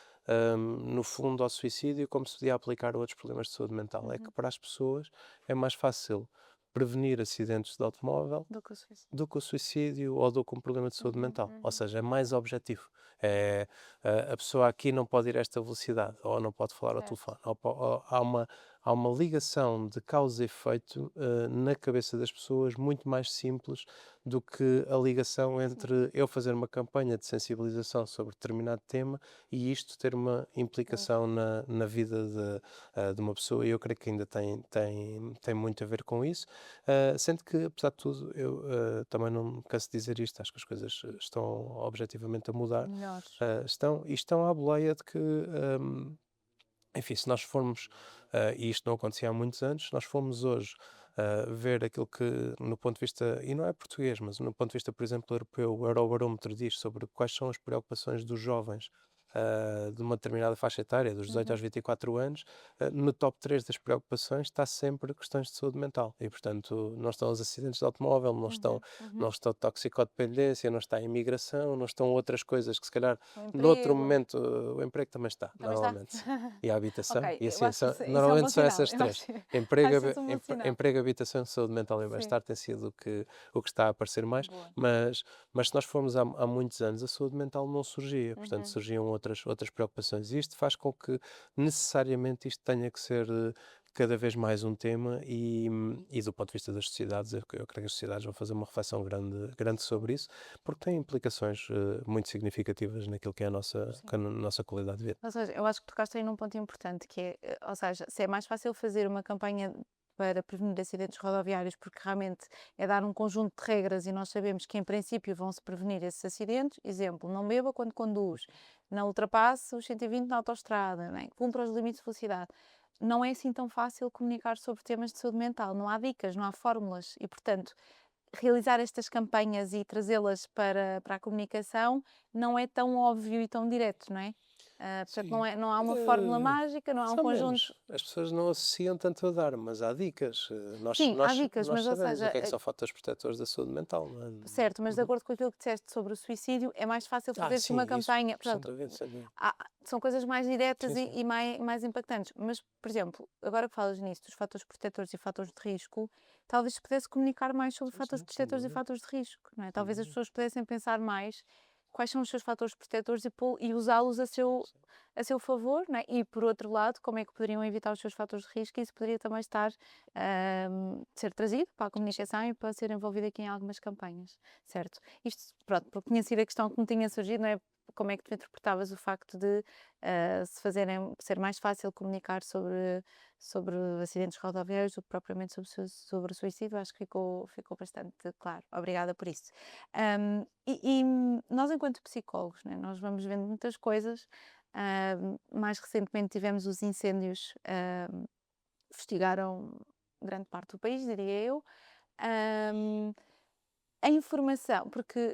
[SPEAKER 2] no fundo ao suicídio, como se podia aplicar a outros problemas de saúde mental. É que
[SPEAKER 1] Uhum.
[SPEAKER 2] para as pessoas é mais fácil prevenir acidentes de automóvel
[SPEAKER 1] Do que o suicídio.
[SPEAKER 2] do que o suicídio ou do que um problema de saúde
[SPEAKER 1] Uhum,
[SPEAKER 2] mental. Ou
[SPEAKER 1] uhum.
[SPEAKER 2] seja, é mais objetivo. É, a pessoa aqui não pode ir a esta velocidade, ou não pode falar ao
[SPEAKER 1] Certo.
[SPEAKER 2] telefone. Ou há uma ligação de causa e efeito na cabeça das pessoas muito mais simples do que a ligação
[SPEAKER 1] Sim.
[SPEAKER 2] entre eu fazer uma campanha de sensibilização sobre determinado tema e isto ter uma
[SPEAKER 1] Pois.
[SPEAKER 2] implicação na vida de uma pessoa. E eu creio que ainda tem muito a ver com isso. Sendo que, apesar de tudo, eu também não me canso de dizer isto, acho que as coisas estão objetivamente a mudar.
[SPEAKER 1] Melhores.
[SPEAKER 2] E estão à boleia de que, enfim, se nós formos, e isto não acontecia há muitos anos, se nós formos hoje ver aquilo que, no ponto de vista, e não é português, mas no ponto de vista, por exemplo, europeu, o Eurobarómetro diz sobre quais são as preocupações dos jovens. De uma determinada faixa etária, dos 18 aos
[SPEAKER 1] Uhum.
[SPEAKER 2] 24 anos, no top 3 das preocupações está sempre questões de saúde mental. E, portanto, não estão os acidentes de automóvel,
[SPEAKER 1] Uhum. Uhum.
[SPEAKER 2] não estão toxicodependência, não está a imigração, não estão outras coisas que, se calhar,
[SPEAKER 1] O
[SPEAKER 2] noutro
[SPEAKER 1] emprego.
[SPEAKER 2] momento, o emprego também está,
[SPEAKER 1] Também está?
[SPEAKER 2] normalmente. E a
[SPEAKER 1] Ok,
[SPEAKER 2] habitação, e
[SPEAKER 1] eu
[SPEAKER 2] assim,
[SPEAKER 1] acho que isso é um bom
[SPEAKER 2] normalmente são
[SPEAKER 1] sinal.
[SPEAKER 2] essas
[SPEAKER 1] Eu acho,
[SPEAKER 2] três. Emprego,
[SPEAKER 1] acho isso um bom sinal.
[SPEAKER 2] emprego, habitação, saúde mental e
[SPEAKER 1] Sim.
[SPEAKER 2] bem-estar tem sido o que está a aparecer mais,
[SPEAKER 1] Boa.
[SPEAKER 2] mas se nós formos há muitos anos, a saúde mental não surgia, portanto
[SPEAKER 1] Uhum.
[SPEAKER 2] surgiam outras preocupações. E isto faz com que necessariamente isto tenha que ser cada vez mais um tema e do ponto de vista das sociedades, eu creio que as sociedades vão fazer uma reflexão grande sobre isso, porque tem implicações muito significativas naquilo que é
[SPEAKER 1] Sim.
[SPEAKER 2] a nossa qualidade de vida.
[SPEAKER 1] Ou seja, eu acho que tocaste aí num ponto importante, que é, ou seja, se é mais fácil fazer uma campanha para prevenir acidentes rodoviários, porque realmente é dar um conjunto de regras e nós sabemos que em princípio vão-se prevenir esses acidentes. Exemplo, não beba quando conduz, não ultrapasse os 120 na autoestrada, né? Cumpra os limites de velocidade. Não é assim tão fácil comunicar sobre temas de saúde mental, não há dicas, não há fórmulas e, portanto, realizar estas campanhas e trazê-las para a comunicação não é tão óbvio e tão direto, não é? Portanto,
[SPEAKER 2] Sim,
[SPEAKER 1] não há uma fórmula mágica, não há
[SPEAKER 2] mais
[SPEAKER 1] um
[SPEAKER 2] ou
[SPEAKER 1] conjunto.
[SPEAKER 2] menos. As pessoas não associam tanto a dar, mas há dicas.
[SPEAKER 1] Sim, há dicas,
[SPEAKER 2] Nós
[SPEAKER 1] mas ou
[SPEAKER 2] sabemos o
[SPEAKER 1] seja,
[SPEAKER 2] que é que são fatores protetores da saúde mental, não é?
[SPEAKER 1] certo, mas de
[SPEAKER 2] Uhum.
[SPEAKER 1] acordo com aquilo que disseste sobre o suicídio, é mais fácil fazer-se uma
[SPEAKER 2] Sim, isso,
[SPEAKER 1] campanha.
[SPEAKER 2] sem
[SPEAKER 1] Portanto,
[SPEAKER 2] dúvida, sem dúvida.
[SPEAKER 1] são coisas mais diretas
[SPEAKER 2] Sim, sim.
[SPEAKER 1] e mais impactantes. Mas, por exemplo, agora que falas nisso, dos fatores protetores e fatores de risco, talvez se pudesse comunicar mais sobre
[SPEAKER 2] Sim,
[SPEAKER 1] fatores
[SPEAKER 2] sim, sem
[SPEAKER 1] protetores e
[SPEAKER 2] dúvida,
[SPEAKER 1] fatores de risco, não é?
[SPEAKER 2] sem
[SPEAKER 1] Talvez as
[SPEAKER 2] dúvida.
[SPEAKER 1] pessoas pudessem pensar mais quais são os seus fatores protetores e usá-los
[SPEAKER 2] Sim.
[SPEAKER 1] a seu favor, não é? E, por outro lado, como é que poderiam evitar os seus fatores de risco, e isso poderia também estar, ser trazido para a
[SPEAKER 2] Sim.
[SPEAKER 1] comunicação e para ser envolvido aqui em algumas campanhas, certo? Isto, pronto, porque tinha sido a questão que me tinha surgido, não é? Como é que tu interpretavas o facto de ser mais fácil comunicar sobre acidentes rodoviários do que propriamente sobre o suicídio? Acho que ficou bastante claro. Obrigada por isso. E nós, enquanto psicólogos, né, nós vamos vendo muitas coisas. Mais recentemente tivemos os incêndios, fustigaram grande parte do país, diria eu. Ahm, a informação, porque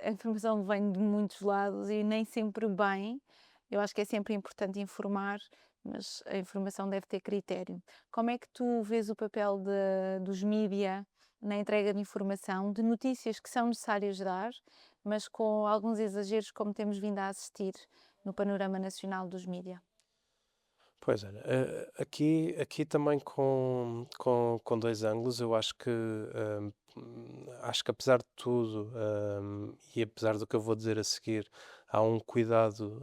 [SPEAKER 1] a informação vem de muitos lados e nem sempre bem. Eu acho que é sempre importante informar, mas a informação deve ter critério. Como é que tu vês o papel dos mídia na entrega de informação, de notícias que são necessárias dar, mas com alguns exageros, como temos vindo a assistir no panorama nacional dos mídia.
[SPEAKER 2] Pois olha, aqui também com dois ângulos, eu acho que apesar de tudo, e apesar do que eu vou dizer a seguir, há um cuidado,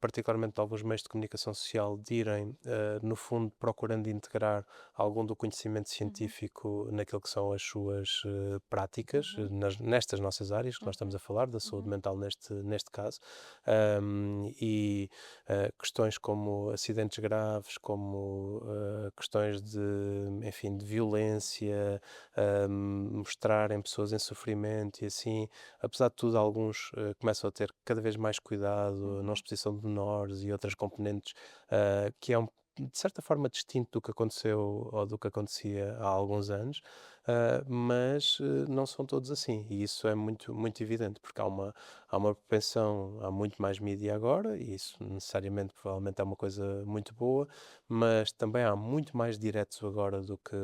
[SPEAKER 2] particularmente de alguns meios de comunicação social, de irem, no fundo, procurando integrar algum do conhecimento científico naquilo que são as suas práticas, nestas nossas áreas que nós estamos a falar, da saúde mental neste caso, e questões como acidentes graves, como questões enfim, de violência, mostrarem pessoas em sofrimento e assim, apesar de tudo, alguns começam a ter cada vez mais cuidado na exposição de menores e outras componentes, que é de certa forma distinto do que aconteceu ou do que acontecia há alguns anos, mas não são todos assim, e isso é muito, muito evidente, porque há uma propensão, há muito mais mídia agora, e isso necessariamente, provavelmente é uma coisa muito boa, mas também há muito mais diretos agora do que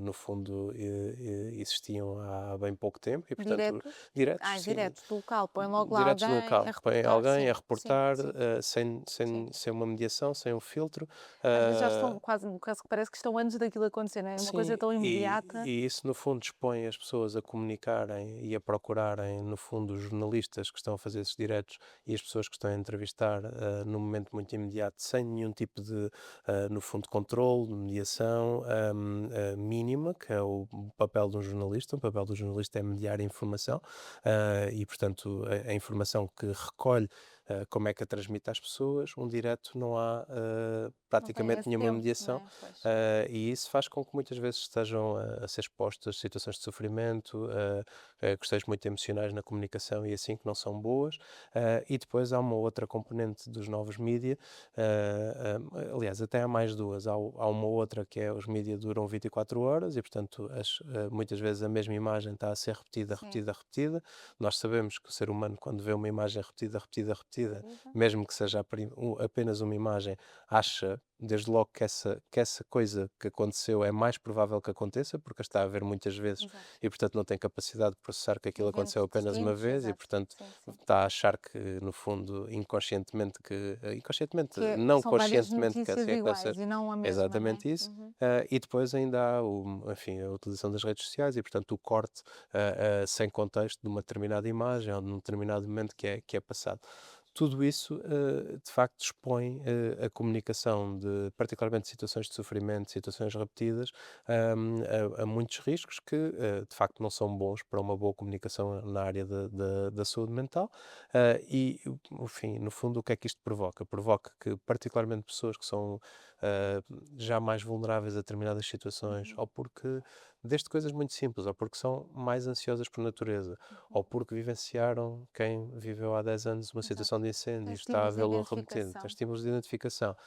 [SPEAKER 2] no fundo existiam há bem pouco tempo, e portanto,
[SPEAKER 1] Diretos?
[SPEAKER 2] diretos, sim,
[SPEAKER 1] Diretos do local. Põe logo lá
[SPEAKER 2] diretos no
[SPEAKER 1] alguém a
[SPEAKER 2] local, põe
[SPEAKER 1] reportar.
[SPEAKER 2] alguém a
[SPEAKER 1] Sim, sim,
[SPEAKER 2] reportar,
[SPEAKER 1] sim, sim.
[SPEAKER 2] sem uma mediação, sem um filtro.
[SPEAKER 1] Às vezes já estão quase que parece que estão antes daquilo acontecer, não é? É uma coisa
[SPEAKER 2] Sim,
[SPEAKER 1] tão
[SPEAKER 2] e,
[SPEAKER 1] imediata.
[SPEAKER 2] e isso no fundo expõe as pessoas a comunicarem e a procurarem, no fundo, os jornalistas que estão a fazer esses diretos e as pessoas que estão a entrevistar num momento muito imediato, sem nenhum tipo de, no fundo, controle, de mediação mínima, que é o papel de um jornalista. O papel do jornalista é mediar a informação e, portanto, a informação que recolhe como é que a transmite às pessoas, um direto não há
[SPEAKER 1] Não tem
[SPEAKER 2] praticamente
[SPEAKER 1] esse
[SPEAKER 2] nenhuma
[SPEAKER 1] tempo, não
[SPEAKER 2] mediação.
[SPEAKER 1] é? Pois.
[SPEAKER 2] E isso faz com que muitas vezes estejam a ser expostas situações de sofrimento, questões muito emocionais na comunicação e assim que não são boas. E depois há uma outra componente dos novos mídia, aliás, até há mais duas. Há uma outra que é os mídia duram 24 horas e, portanto, muitas vezes a mesma imagem está a ser repetida,
[SPEAKER 1] Sim.
[SPEAKER 2] repetida, repetida. Nós sabemos que o ser humano, quando vê uma imagem repetida, repetida, repetida,
[SPEAKER 1] Beleza.
[SPEAKER 2] mesmo que seja apenas uma imagem, acha desde logo que essa coisa que aconteceu é mais provável que aconteça, porque a está a ver muitas vezes
[SPEAKER 1] Exato.
[SPEAKER 2] e, portanto, não tem capacidade de processar que aquilo aconteceu
[SPEAKER 1] Eventos
[SPEAKER 2] apenas uma
[SPEAKER 1] distintos,
[SPEAKER 2] vez e,
[SPEAKER 1] exato.
[SPEAKER 2] portanto,
[SPEAKER 1] Sim, sim.
[SPEAKER 2] está a achar que, no fundo, inconscientemente, inconscientemente, não
[SPEAKER 1] São várias
[SPEAKER 2] conscientemente, que
[SPEAKER 1] notícias
[SPEAKER 2] assim é que deve ser
[SPEAKER 1] iguais e não a
[SPEAKER 2] é
[SPEAKER 1] mesma, não é?
[SPEAKER 2] exatamente isso. E depois ainda há enfim, a utilização das redes sociais e, portanto, o corte sem contexto de uma determinada imagem ou de um determinado momento que é passado. Tudo isso, de facto, expõe a comunicação particularmente situações de sofrimento, situações repetidas, a muitos riscos que, de facto, não são bons para uma boa comunicação na área da saúde mental. E, enfim, no fundo, o que é que isto provoca? Provoca que, particularmente, pessoas que são já mais vulneráveis a determinadas situações, ou porque, desde coisas muito simples, ou porque são mais ansiosas por natureza, ou porque vivenciaram quem viveu há 10 anos uma
[SPEAKER 1] Exato.
[SPEAKER 2] situação de incêndio
[SPEAKER 1] Tem
[SPEAKER 2] e está a
[SPEAKER 1] estímulos de
[SPEAKER 2] vê-lo remetido. Tem
[SPEAKER 1] identificação.
[SPEAKER 2] estímulos de identificação.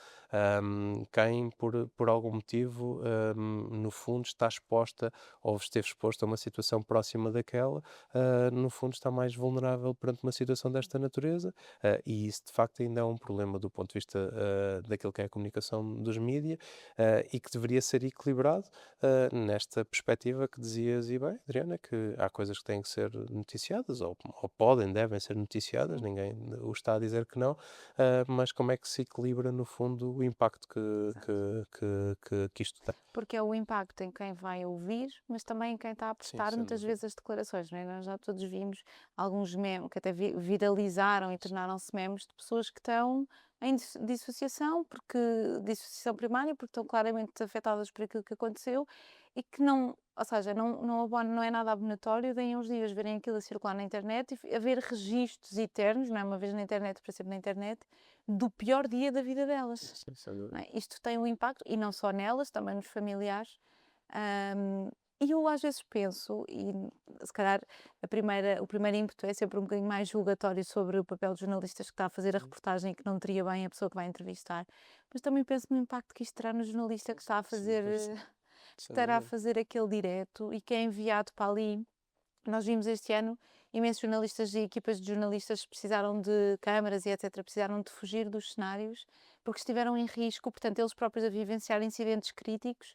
[SPEAKER 2] Quem, por algum motivo, no fundo, está exposta ou esteve exposta a uma situação próxima daquela, no fundo, está mais vulnerável perante uma situação desta natureza. E isso, de facto, ainda é um problema do ponto de vista daquilo que é a comunicação dos mídia e que deveria ser equilibrado nesta perspectiva que dizias, e bem, Adriana, que há coisas que têm que ser noticiadas, ou podem, devem ser noticiadas,
[SPEAKER 1] Sim,
[SPEAKER 2] ninguém o está a dizer que não, mas como é que se equilibra, no fundo, o impacto
[SPEAKER 1] exato.
[SPEAKER 2] que isto tem?
[SPEAKER 1] Porque é o impacto em quem vai ouvir, mas também em quem está a
[SPEAKER 2] Sim,
[SPEAKER 1] prestar
[SPEAKER 2] sem
[SPEAKER 1] muitas
[SPEAKER 2] dúvida.
[SPEAKER 1] vezes as declarações, não é? Nós já todos vimos alguns memes que até viralizaram e tornaram-se memes de pessoas que estão em dissociação, dissociação primária, porque estão claramente afetadas por aquilo que aconteceu e que não, ou seja, não é nada abonatório, daí uns dias verem aquilo a circular na internet e haver registros eternos, não é? Uma vez na internet, para sempre na internet, do pior dia da vida delas.
[SPEAKER 2] Sim, sem dúvida.
[SPEAKER 1] Não é? Isto tem um impacto, e não só nelas, também nos familiares. Ahm, e eu às vezes penso, e se calhar o primeiro ímpeto é sempre um bocadinho mais julgatório sobre o papel dos jornalistas que está a fazer a reportagem e que não teria bem a pessoa que vai entrevistar, mas também penso no impacto que isto terá no jornalista que está a fazer,
[SPEAKER 2] Sem
[SPEAKER 1] estará a
[SPEAKER 2] dúvida.
[SPEAKER 1] fazer aquele direto e que é enviado para ali. Nós vimos este ano imensos jornalistas e equipas de jornalistas precisaram de câmaras e etc. Precisaram de fugir dos cenários porque estiveram em risco, portanto, eles próprios a vivenciar incidentes críticos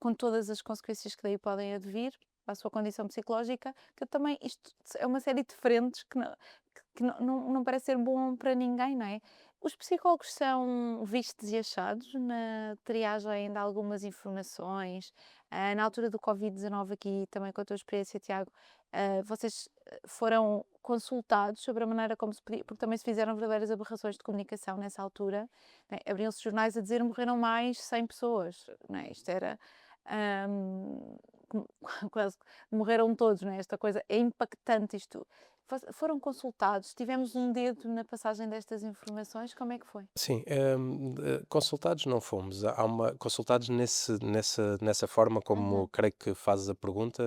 [SPEAKER 1] com todas as consequências que daí podem advir à sua condição psicológica, que também isto é uma série de frentes que não parece ser bom para ninguém, não é? Os psicólogos são vistos e achados na triagem de algumas informações. Na altura do Covid-19, aqui também com a tua experiência, Tiago, vocês foram consultados sobre a maneira como se podia, porque também se fizeram verdadeiras aberrações de comunicação nessa altura, né? Abriam-se jornais a dizer morreram mais 100 pessoas, né? Isto era hum, quase morreram todos, né? Esta coisa é impactante isto. Foram consultados, tivemos um dedo na passagem destas informações, como é que foi?
[SPEAKER 2] Sim, consultados não fomos. Consultados nessa forma como
[SPEAKER 1] Uhum.
[SPEAKER 2] creio que fazes a pergunta,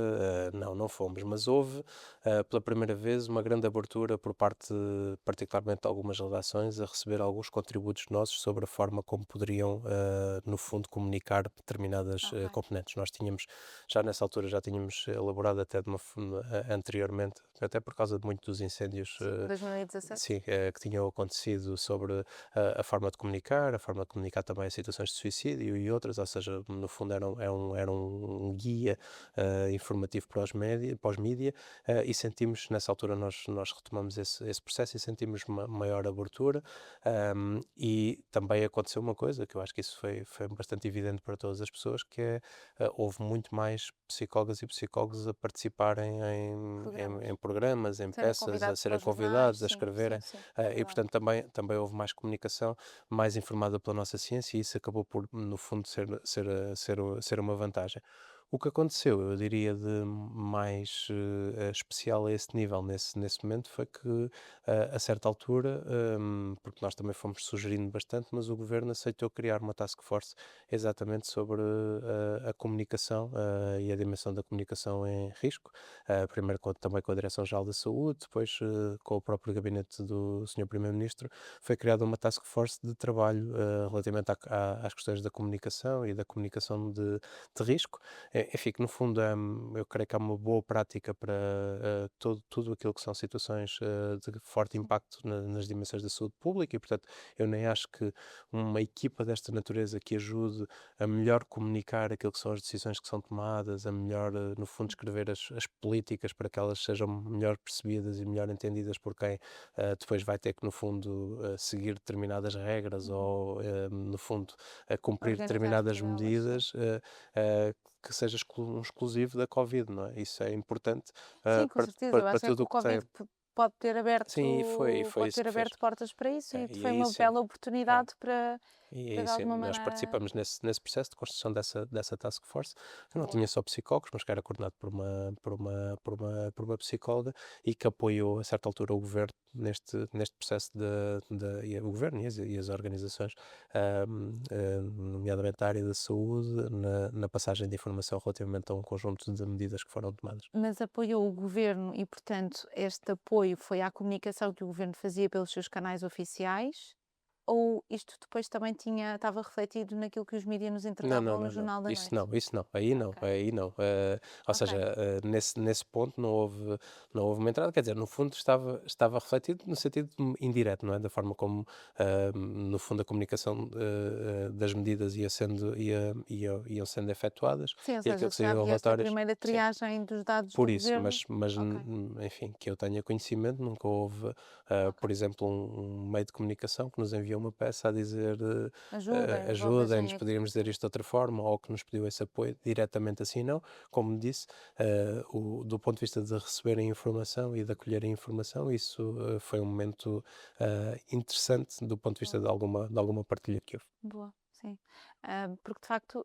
[SPEAKER 2] não fomos. Mas houve, pela primeira vez, uma grande abertura por parte, particularmente de algumas redações, a receber alguns contributos nossos sobre a forma como poderiam, no fundo, comunicar determinadas
[SPEAKER 1] Ok.
[SPEAKER 2] componentes. Nós tínhamos, já nessa altura, já tínhamos elaborado até de uma forma, anteriormente, até por causa de muitos dos incêndios.
[SPEAKER 1] Sim, 2017.
[SPEAKER 2] Sim, que tinham acontecido sobre a forma de comunicar, a forma de comunicar também as situações de suicídio e outras, ou seja, no fundo era um guia informativo para os mídia, e sentimos, nessa altura nós retomamos esse processo e sentimos uma maior abertura, e também aconteceu uma coisa que eu acho que isso foi bastante evidente para todas as pessoas, que é, houve muito mais psicólogas e psicólogos a participarem em
[SPEAKER 1] Programas.
[SPEAKER 2] programas, em
[SPEAKER 1] Serem
[SPEAKER 2] peças, a
[SPEAKER 1] convidados para
[SPEAKER 2] serem
[SPEAKER 1] os jornais,
[SPEAKER 2] convidados, a
[SPEAKER 1] sim, sim,
[SPEAKER 2] escreverem.
[SPEAKER 1] sim, é
[SPEAKER 2] E
[SPEAKER 1] verdade.
[SPEAKER 2] portanto também houve mais comunicação, mais informada pela nossa ciência, e isso acabou por, no fundo, ser uma vantagem. O que aconteceu, eu diria, de mais especial a esse nível, nesse momento, foi que, a certa altura, porque nós também fomos sugerindo bastante, mas o governo aceitou criar uma task force exatamente sobre a comunicação, e a dimensão da comunicação em risco. Primeiro também com a Direção-Geral da Saúde, depois com o próprio gabinete do Senhor Primeiro-Ministro, foi criada uma task force de trabalho relativamente às questões da comunicação e da comunicação de risco. Enfim, que no fundo eu creio que há uma boa prática para tudo aquilo que são situações de forte
[SPEAKER 1] Sim.
[SPEAKER 2] impacto nas dimensões da saúde pública, e portanto eu nem acho que uma equipa desta natureza que ajude a melhor comunicar aquilo que são as decisões que são tomadas, a melhor, no fundo, escrever as políticas para que elas sejam melhor percebidas e melhor entendidas por quem depois vai ter que, no fundo, seguir determinadas regras
[SPEAKER 1] Uhum.
[SPEAKER 2] ou, no fundo, cumprir
[SPEAKER 1] Organizar-se
[SPEAKER 2] determinadas
[SPEAKER 1] por elas, sim.
[SPEAKER 2] medidas, que seja um exclusivo da Covid, não é? Isso é importante
[SPEAKER 1] Sim, com
[SPEAKER 2] para,
[SPEAKER 1] certeza.
[SPEAKER 2] para,
[SPEAKER 1] Eu
[SPEAKER 2] para
[SPEAKER 1] acho é que
[SPEAKER 2] tudo
[SPEAKER 1] o
[SPEAKER 2] o que tem.
[SPEAKER 1] Covid pode ter
[SPEAKER 2] Sim, foi
[SPEAKER 1] pode
[SPEAKER 2] isso
[SPEAKER 1] ter
[SPEAKER 2] que fez.
[SPEAKER 1] aberto portas para isso e
[SPEAKER 2] E
[SPEAKER 1] foi
[SPEAKER 2] aí
[SPEAKER 1] uma
[SPEAKER 2] sim.
[SPEAKER 1] bela
[SPEAKER 2] É.
[SPEAKER 1] oportunidade
[SPEAKER 2] E
[SPEAKER 1] para
[SPEAKER 2] aí
[SPEAKER 1] de
[SPEAKER 2] sim,
[SPEAKER 1] alguma
[SPEAKER 2] nós
[SPEAKER 1] maneira.
[SPEAKER 2] participamos nesse processo de construção dessa task force, que não
[SPEAKER 1] Boa.
[SPEAKER 2] tinha só psicólogos, mas que era coordenado por uma psicóloga, e que apoiou, a certa altura, o governo neste processo e o governo e as organizações, nomeadamente a área da saúde, na passagem de informação relativamente a um conjunto de medidas que foram tomadas.
[SPEAKER 1] Mas apoiou o governo e, portanto, este apoio foi à comunicação que o governo fazia pelos seus canais oficiais? Ou isto depois também estava refletido naquilo que os mídias nos
[SPEAKER 2] Não, não,
[SPEAKER 1] entregavam no
[SPEAKER 2] não, não.
[SPEAKER 1] Jornal da
[SPEAKER 2] Isso
[SPEAKER 1] Noite?
[SPEAKER 2] não, isso não. Aí não,
[SPEAKER 1] Ok,
[SPEAKER 2] aí não. Ou
[SPEAKER 1] ok,
[SPEAKER 2] seja, nesse ponto não houve uma entrada. Quer dizer, no fundo estava refletido no sentido indireto, não é? Da forma como, no fundo, a comunicação das medidas iam sendo efetuadas,
[SPEAKER 1] sim, ou
[SPEAKER 2] e aquilo
[SPEAKER 1] seja,
[SPEAKER 2] que
[SPEAKER 1] se já
[SPEAKER 2] seriam
[SPEAKER 1] havia esta
[SPEAKER 2] relatórios.
[SPEAKER 1] primeira
[SPEAKER 2] Sim.
[SPEAKER 1] triagem dos dados
[SPEAKER 2] Por
[SPEAKER 1] do
[SPEAKER 2] isso,
[SPEAKER 1] governo.
[SPEAKER 2] mas
[SPEAKER 1] Ok,
[SPEAKER 2] enfim, que eu tenha conhecimento, nunca houve,
[SPEAKER 1] ok.
[SPEAKER 2] por exemplo, um meio de comunicação que nos enviou uma peça a dizer
[SPEAKER 1] Ajudem,
[SPEAKER 2] ajudem-nos,
[SPEAKER 1] resolvem.
[SPEAKER 2] poderíamos dizer isto de outra forma, ou que nos pediu esse apoio diretamente, assim não. Como disse, do ponto de vista de receberem informação e de acolherem informação, isso foi um momento interessante do ponto de vista
[SPEAKER 1] Boa,
[SPEAKER 2] de alguma partilha que houve.
[SPEAKER 1] boa, sim. Porque de facto,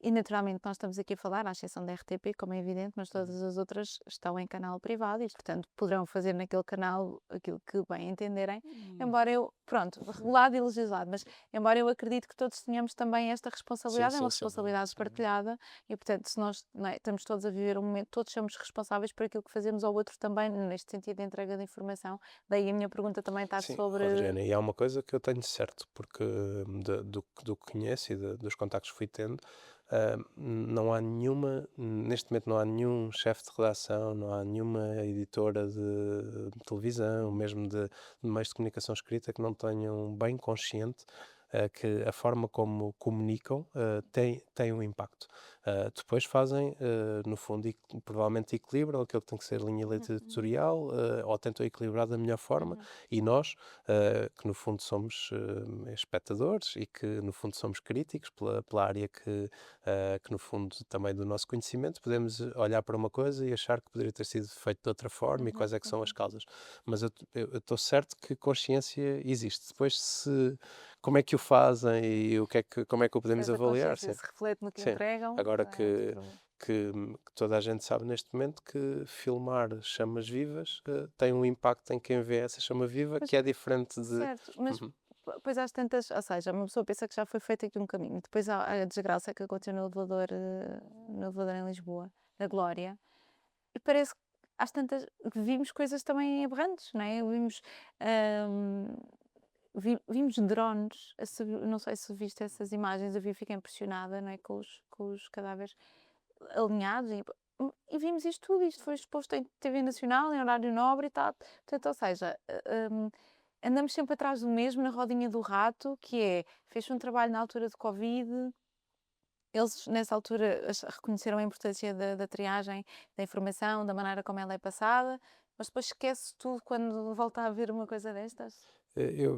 [SPEAKER 1] e naturalmente nós estamos aqui a falar, à exceção da RTP, como é evidente, mas todas as outras estão em canal privado e, portanto, poderão fazer naquele canal aquilo que bem entenderem, embora eu, pronto, regulado e legislado, mas embora eu acredite que todos tenhamos também esta
[SPEAKER 2] Sim,
[SPEAKER 1] responsabilidade, é uma
[SPEAKER 2] sim, sem dúvida.
[SPEAKER 1] responsabilidade partilhada e, portanto, se nós, não é, estamos todos a viver um momento, todos somos responsáveis por aquilo que fazemos ao outro também, neste sentido de entrega de informação. Daí a minha pergunta também estar
[SPEAKER 2] Sim,
[SPEAKER 1] sobre.
[SPEAKER 2] Adriana, e há uma coisa que eu tenho certo, porque do que conheço e dos contactos que fui tendo, não há neste momento não há nenhum chefe de redação, não há nenhuma editora de televisão, mesmo de meios de comunicação escrita, que não tenham bem consciente que a forma como comunicam tem um impacto. Depois fazem, no fundo, provavelmente equilibram aquilo que tem que ser linha editorial, ou tentam equilibrar da melhor forma, e nós, que no fundo somos espectadores e que no fundo somos críticos pela área que no fundo também do nosso conhecimento, podemos olhar para uma coisa e achar que poderia ter sido feito de outra forma e quais é que são as causas. Mas eu estou certo que consciência existe. Depois como é que o fazem e como é que o podemos
[SPEAKER 1] Essa
[SPEAKER 2] avaliar?
[SPEAKER 1] consciência
[SPEAKER 2] Sim.
[SPEAKER 1] se reflete no que
[SPEAKER 2] Sim.
[SPEAKER 1] entregam,
[SPEAKER 2] Agora
[SPEAKER 1] não é outro.
[SPEAKER 2] que toda a gente sabe neste momento que filmar chamas vivas tem um impacto em quem vê essa chama viva
[SPEAKER 1] Mas,
[SPEAKER 2] que é diferente de.
[SPEAKER 1] certo, mas
[SPEAKER 2] Uhum.
[SPEAKER 1] depois às tantas, ou seja, uma pessoa pensa que já foi feito aqui um caminho, depois há a desgraça que aconteceu no elevador em Lisboa, na Glória, e parece que às tantas vimos coisas também aberrantes, não é? Hum, vimos drones, não sei se viste essas imagens, fiquei impressionada, não é? Com os cadáveres alinhados e vimos isto tudo, isto foi exposto em TV Nacional, em horário nobre e tal. Portanto, ou seja, andamos sempre atrás do mesmo, na rodinha do rato, que é, fez um trabalho na altura de Covid, eles nessa altura reconheceram a importância da triagem, da informação, da maneira como ela é passada, mas depois esquece tudo quando volta a haver uma coisa destas.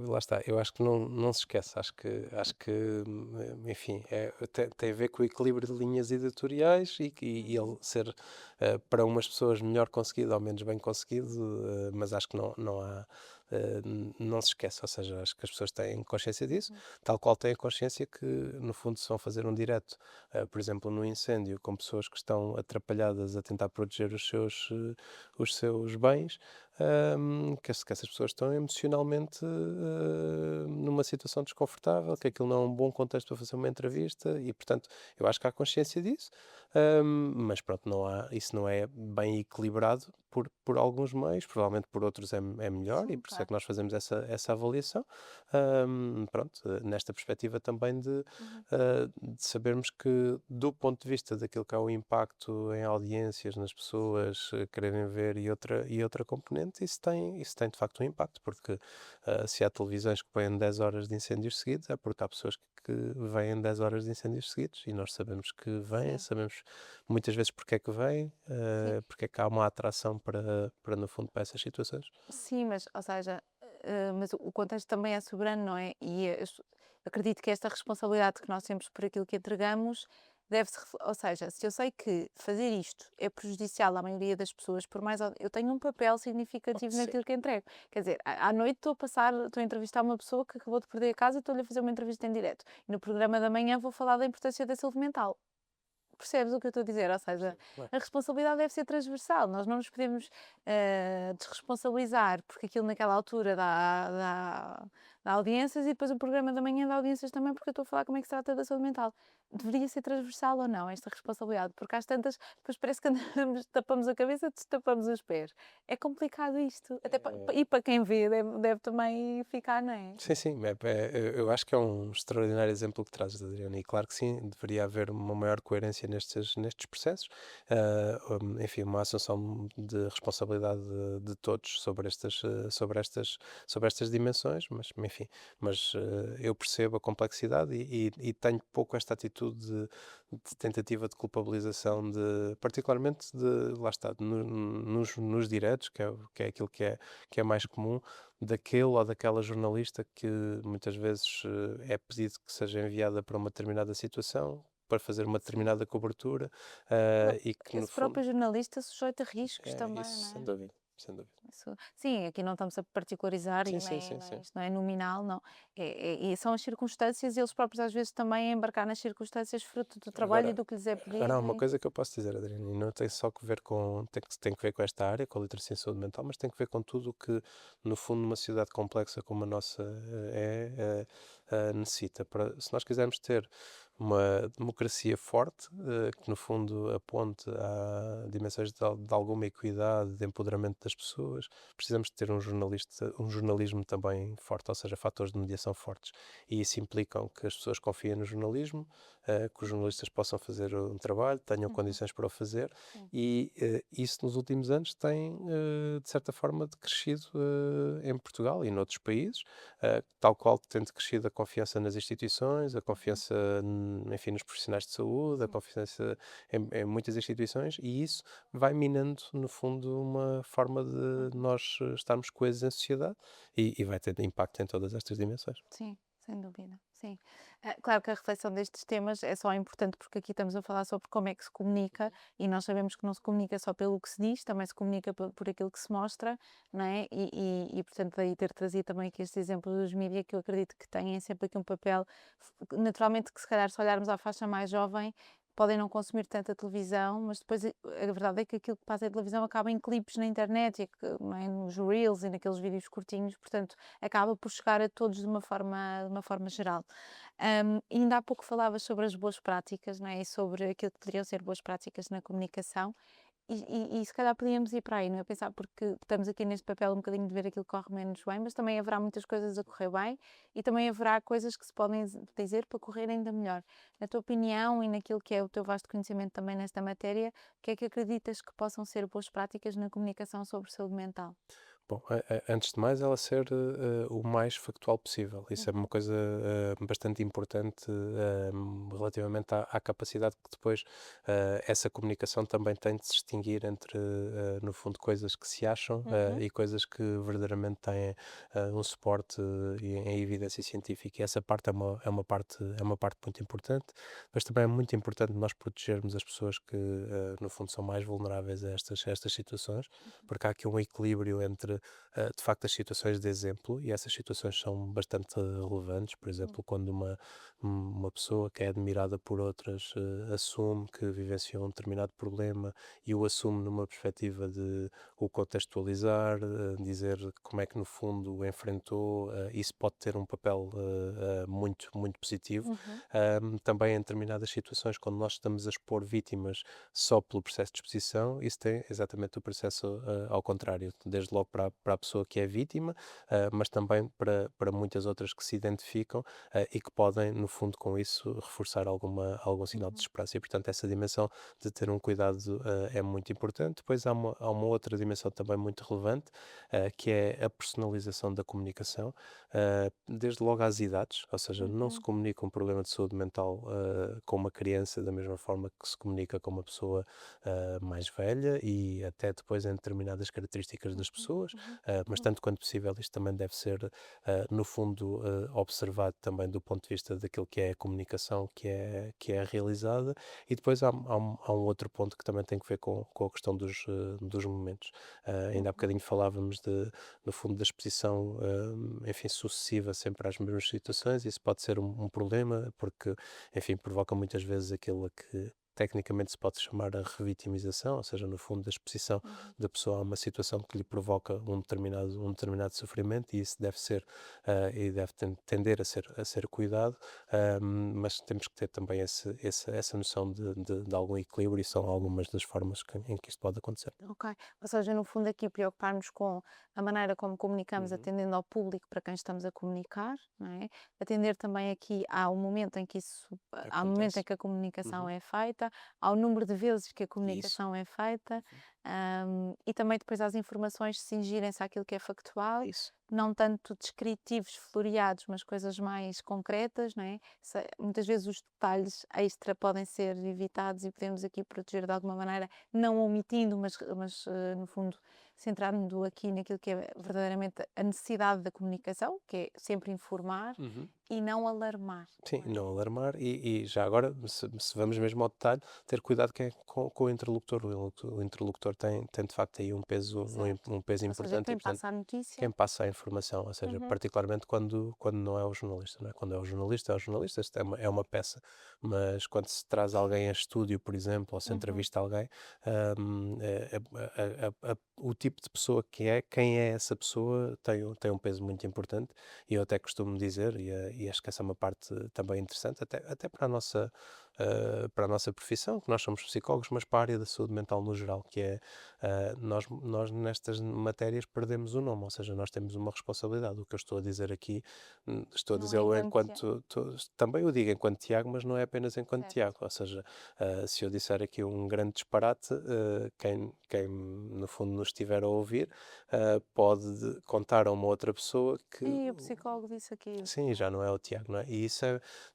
[SPEAKER 2] Lá está, eu acho que não se esquece, acho que enfim, tem a ver com o equilíbrio de linhas editoriais e ele ser para umas pessoas melhor conseguido ou menos bem conseguido, mas acho que não se esquece, ou seja, acho que as pessoas têm consciência disso, tal qual têm a consciência que no fundo se vão fazer um direto, por exemplo, no incêndio, com pessoas que estão atrapalhadas a tentar proteger os seus bens, que essas pessoas estão emocionalmente numa situação desconfortável, que aquilo não é um bom contexto para fazer uma entrevista e, portanto, eu acho que há consciência disso, mas pronto, isso não é bem equilibrado por alguns meios, provavelmente por outros é melhor e
[SPEAKER 1] Sim,
[SPEAKER 2] por isso é
[SPEAKER 1] claro.
[SPEAKER 2] que nós fazemos essa avaliação. Pronto, nesta perspectiva também de sabermos que, do ponto de vista daquilo que é o impacto em audiências, nas pessoas quererem ver e outra componente, isso tem de facto um impacto, porque se há televisões que põem 10 horas de incêndios seguidos, é porque há pessoas que veem 10 horas de incêndios seguidos e nós sabemos que vêm,
[SPEAKER 1] Sim,
[SPEAKER 2] sabemos muitas vezes porque é que vêm,
[SPEAKER 1] sim.
[SPEAKER 2] porque é que há uma atração para no fundo, para essas situações.
[SPEAKER 1] Sim, mas, ou seja, mas o contexto também é soberano, não é? E acredito que esta responsabilidade que nós temos por aquilo que entregamos deve-se, ou seja, se eu sei que fazer isto é prejudicial à maioria das pessoas, por mais eu tenho um papel significativo
[SPEAKER 2] Sim.
[SPEAKER 1] naquilo que entrego. Quer dizer, à noite estou a entrevistar uma pessoa que acabou de perder a casa e estou-lhe a fazer uma entrevista em direto. E no programa da manhã vou falar da importância da saúde mental. Percebes o que eu estou a dizer? Ou seja,
[SPEAKER 2] Sim, claro.
[SPEAKER 1] a responsabilidade deve ser transversal. Nós não nos podemos desresponsabilizar porque aquilo naquela altura dá audiências e depois o programa da manhã dá audiências também porque eu estou a falar como é que se trata da saúde mental. Deveria ser transversal ou não esta responsabilidade? Porque às tantas, depois parece que andamos, tapamos a cabeça, tapamos os pés. É complicado isto. Até e para quem vê deve também ficar, não é?
[SPEAKER 2] Sim, sim, eu acho que é um extraordinário exemplo que trazes, Adriana, e claro que sim, deveria haver uma maior coerência nestes processos, enfim, uma assunção de responsabilidade de todos sobre estas dimensões, mas enfim, eu percebo a complexidade e tenho pouco esta atitude de tentativa de culpabilização, particularmente lá está, nos diretos, que é aquilo que é mais comum, daquele ou daquela jornalista que muitas vezes é pedido que seja enviada para uma determinada situação, para fazer uma determinada cobertura, e que no
[SPEAKER 1] Esse
[SPEAKER 2] fundo
[SPEAKER 1] próprio jornalista sujeita riscos
[SPEAKER 2] é
[SPEAKER 1] também,
[SPEAKER 2] isso,
[SPEAKER 1] não
[SPEAKER 2] sem
[SPEAKER 1] é?
[SPEAKER 2] dúvida, sem dúvida.
[SPEAKER 1] Sim, aqui não estamos a particularizar
[SPEAKER 2] Sim,
[SPEAKER 1] e
[SPEAKER 2] sim, sim, sim.
[SPEAKER 1] isto não é nominal, não. E são as circunstâncias e eles próprios às vezes também a embarcar nas circunstâncias fruto do trabalho e
[SPEAKER 2] Agora,
[SPEAKER 1] do que lhes é
[SPEAKER 2] agora há
[SPEAKER 1] pedido.
[SPEAKER 2] uma coisa que eu posso dizer, Adriana, e não tem só que ver tem que ver com esta área, com a literacia em saúde mental, mas tem que ver com tudo o que, no fundo, uma sociedade complexa como a nossa necessita. Se nós quisermos ter uma democracia forte, que no fundo aponte a dimensões de alguma equidade, de empoderamento das pessoas, precisamos de ter um jornalismo também forte, ou seja, fatores de mediação fortes. E isso implica que as pessoas confiem no jornalismo, que os jornalistas possam fazer um trabalho, tenham
[SPEAKER 1] Uhum.
[SPEAKER 2] condições para o fazer,
[SPEAKER 1] Sim.
[SPEAKER 2] e isso nos últimos anos tem, de certa forma, crescido em Portugal e noutros países, tal qual tem crescido a confiança nas instituições, a confiança, enfim, nos profissionais de saúde, a
[SPEAKER 1] Sim.
[SPEAKER 2] confiança em muitas instituições, e isso vai minando, no fundo, uma forma de
[SPEAKER 1] Uhum.
[SPEAKER 2] nós estarmos coesos em sociedade, e vai ter impacto em todas estas dimensões.
[SPEAKER 1] Sim, sem dúvida, sim. Claro que a reflexão destes temas é só importante porque aqui estamos a falar sobre como é que se comunica e nós sabemos que não se comunica só pelo que se diz, também se comunica por aquilo que se mostra, não é? Portanto, daí ter trazido também aqui este exemplo dos mídias que eu acredito que têm sempre aqui um papel, naturalmente que se calhar se olharmos à faixa mais jovem, podem não consumir tanta televisão, mas depois a verdade é que aquilo que passa em televisão acaba em clipes na internet, não é? Nos Reels e naqueles vídeos curtinhos, portanto, acaba por chegar a todos de uma forma geral. Ainda há pouco falavas sobre as boas práticas, não é? E sobre aquilo que poderiam ser boas práticas na comunicação. E se calhar podíamos ir para aí, não é? Pensar, porque estamos aqui neste papel um bocadinho de ver aquilo que corre menos bem, mas também haverá muitas coisas a correr bem e também haverá coisas que se podem dizer para correr ainda melhor. Na tua opinião e naquilo que é o teu vasto conhecimento também nesta matéria, o que é que acreditas que possam ser boas práticas na comunicação sobre saúde mental?
[SPEAKER 2] Bom, antes de mais, ela ser o mais factual possível. Isso é uma
[SPEAKER 1] Uhum.
[SPEAKER 2] coisa bastante importante relativamente à capacidade que depois essa comunicação também tem de se distinguir entre, no fundo, coisas que se acham
[SPEAKER 1] Uhum.
[SPEAKER 2] e coisas que verdadeiramente têm um suporte em evidência científica. E essa parte é uma parte muito importante, mas também é muito importante nós protegermos as pessoas que, no fundo, são mais vulneráveis a estas situações, porque há aqui um equilíbrio entre de facto as situações de exemplo, e essas situações são bastante relevantes. Por
[SPEAKER 1] Sim.
[SPEAKER 2] exemplo, quando uma pessoa que é admirada por outras assume que vivenciou um determinado problema e o assume numa perspectiva de o contextualizar, dizer como é que no fundo o enfrentou, isso pode ter um papel muito, muito positivo.
[SPEAKER 1] Uhum.
[SPEAKER 2] Também em determinadas situações, quando nós estamos a expor vítimas só pelo processo de exposição, isso tem exatamente o processo ao contrário, desde logo para a pessoa que é vítima, mas também para muitas outras que se identificam e que podem, no fundo, com isso, reforçar algum sinal de
[SPEAKER 1] Uhum.
[SPEAKER 2] desesperança. E, portanto, essa dimensão de ter um cuidado é muito importante. Depois há uma outra dimensão também muito relevante, que é a personalização da comunicação, desde logo às idades, ou seja, não se
[SPEAKER 1] Uhum.
[SPEAKER 2] comunica um problema de saúde mental com uma criança da mesma forma que se comunica com uma pessoa mais velha, e até depois em determinadas características das
[SPEAKER 1] Uhum.
[SPEAKER 2] pessoas,
[SPEAKER 1] Uhum.
[SPEAKER 2] mas
[SPEAKER 1] Uhum.
[SPEAKER 2] tanto quanto possível isto também deve ser, no fundo, observado também do ponto de vista daquilo que é a comunicação que é realizada. E depois há um outro ponto que também tem que ver com a questão dos momentos. Ainda há
[SPEAKER 1] Uhum.
[SPEAKER 2] bocadinho falávamos no fundo, da exposição, enfim, sucessiva sempre às mesmas situações. Isso pode ser um problema, porque, enfim, provoca muitas vezes aquilo a que tecnicamente se pode chamar a revitimização, ou seja, no fundo, a exposição
[SPEAKER 1] Uhum.
[SPEAKER 2] da pessoa a uma situação que lhe provoca um determinado sofrimento, e isso deve ser e deve tender a ser cuidado, mas temos que ter também essa noção de algum equilíbrio, e são algumas das formas em que isto pode acontecer.
[SPEAKER 1] Ok. Ou seja, no fundo, aqui preocupar-nos com a maneira como comunicamos,
[SPEAKER 2] Uhum.
[SPEAKER 1] atendendo ao público para quem estamos a comunicar, não é? Atender também aqui ao momento em que ao momento em
[SPEAKER 2] Acontece.
[SPEAKER 1] que a comunicação
[SPEAKER 2] Uhum.
[SPEAKER 1] é feita, ao número de vezes que a
[SPEAKER 2] Isso.
[SPEAKER 1] comunicação é feita,
[SPEAKER 2] Uhum.
[SPEAKER 1] e também depois às informações cingirem-se àquilo que é factual,
[SPEAKER 2] Isso.
[SPEAKER 1] não tanto descritivos, floreados, mas coisas mais concretas, não é? Muitas vezes os detalhes extra podem ser evitados e podemos aqui proteger de alguma maneira, não omitindo, mas no fundo centrando aqui naquilo que é verdadeiramente a necessidade da comunicação, que é sempre informar
[SPEAKER 2] Uhum.
[SPEAKER 1] e não alarmar,
[SPEAKER 2] Sim,
[SPEAKER 1] não é?
[SPEAKER 2] não alarmar, e já agora, se vamos mesmo ao detalhe, ter cuidado com o interlocutor. O interlocutor professor tem de facto aí um peso
[SPEAKER 1] Certo.
[SPEAKER 2] um peso
[SPEAKER 1] Ou seja,
[SPEAKER 2] importante e,
[SPEAKER 1] quem
[SPEAKER 2] portanto,
[SPEAKER 1] passa a notícia.
[SPEAKER 2] quem passa a informação, ou seja,
[SPEAKER 1] Uhum.
[SPEAKER 2] particularmente quando não é o jornalista, não é? Quando é o jornalista, isto é uma peça, mas quando se traz alguém a estúdio, por exemplo, ou se
[SPEAKER 1] Uhum.
[SPEAKER 2] entrevista alguém, o tipo de pessoa que é, quem é essa pessoa, tem um peso muito importante, e eu até costumo dizer, e acho que essa é uma parte também interessante, até para a nossa profissão, que nós somos psicólogos, mas para a área da saúde mental no geral, que é, nós nestas matérias perdemos o nome, ou seja, nós temos uma responsabilidade. O que eu estou a dizer aqui, estou a
[SPEAKER 1] Não é
[SPEAKER 2] dizê-lo
[SPEAKER 1] enquanto.
[SPEAKER 2] também o digo enquanto Tiago, mas não é apenas enquanto
[SPEAKER 1] Certo.
[SPEAKER 2] Tiago, ou seja, se eu disser aqui um grande disparate, quem no fundo nos estiver a ouvir, pode contar a uma outra pessoa que
[SPEAKER 1] E o psicólogo disse aquilo.
[SPEAKER 2] sim, já não é o Tiago, não é? E isso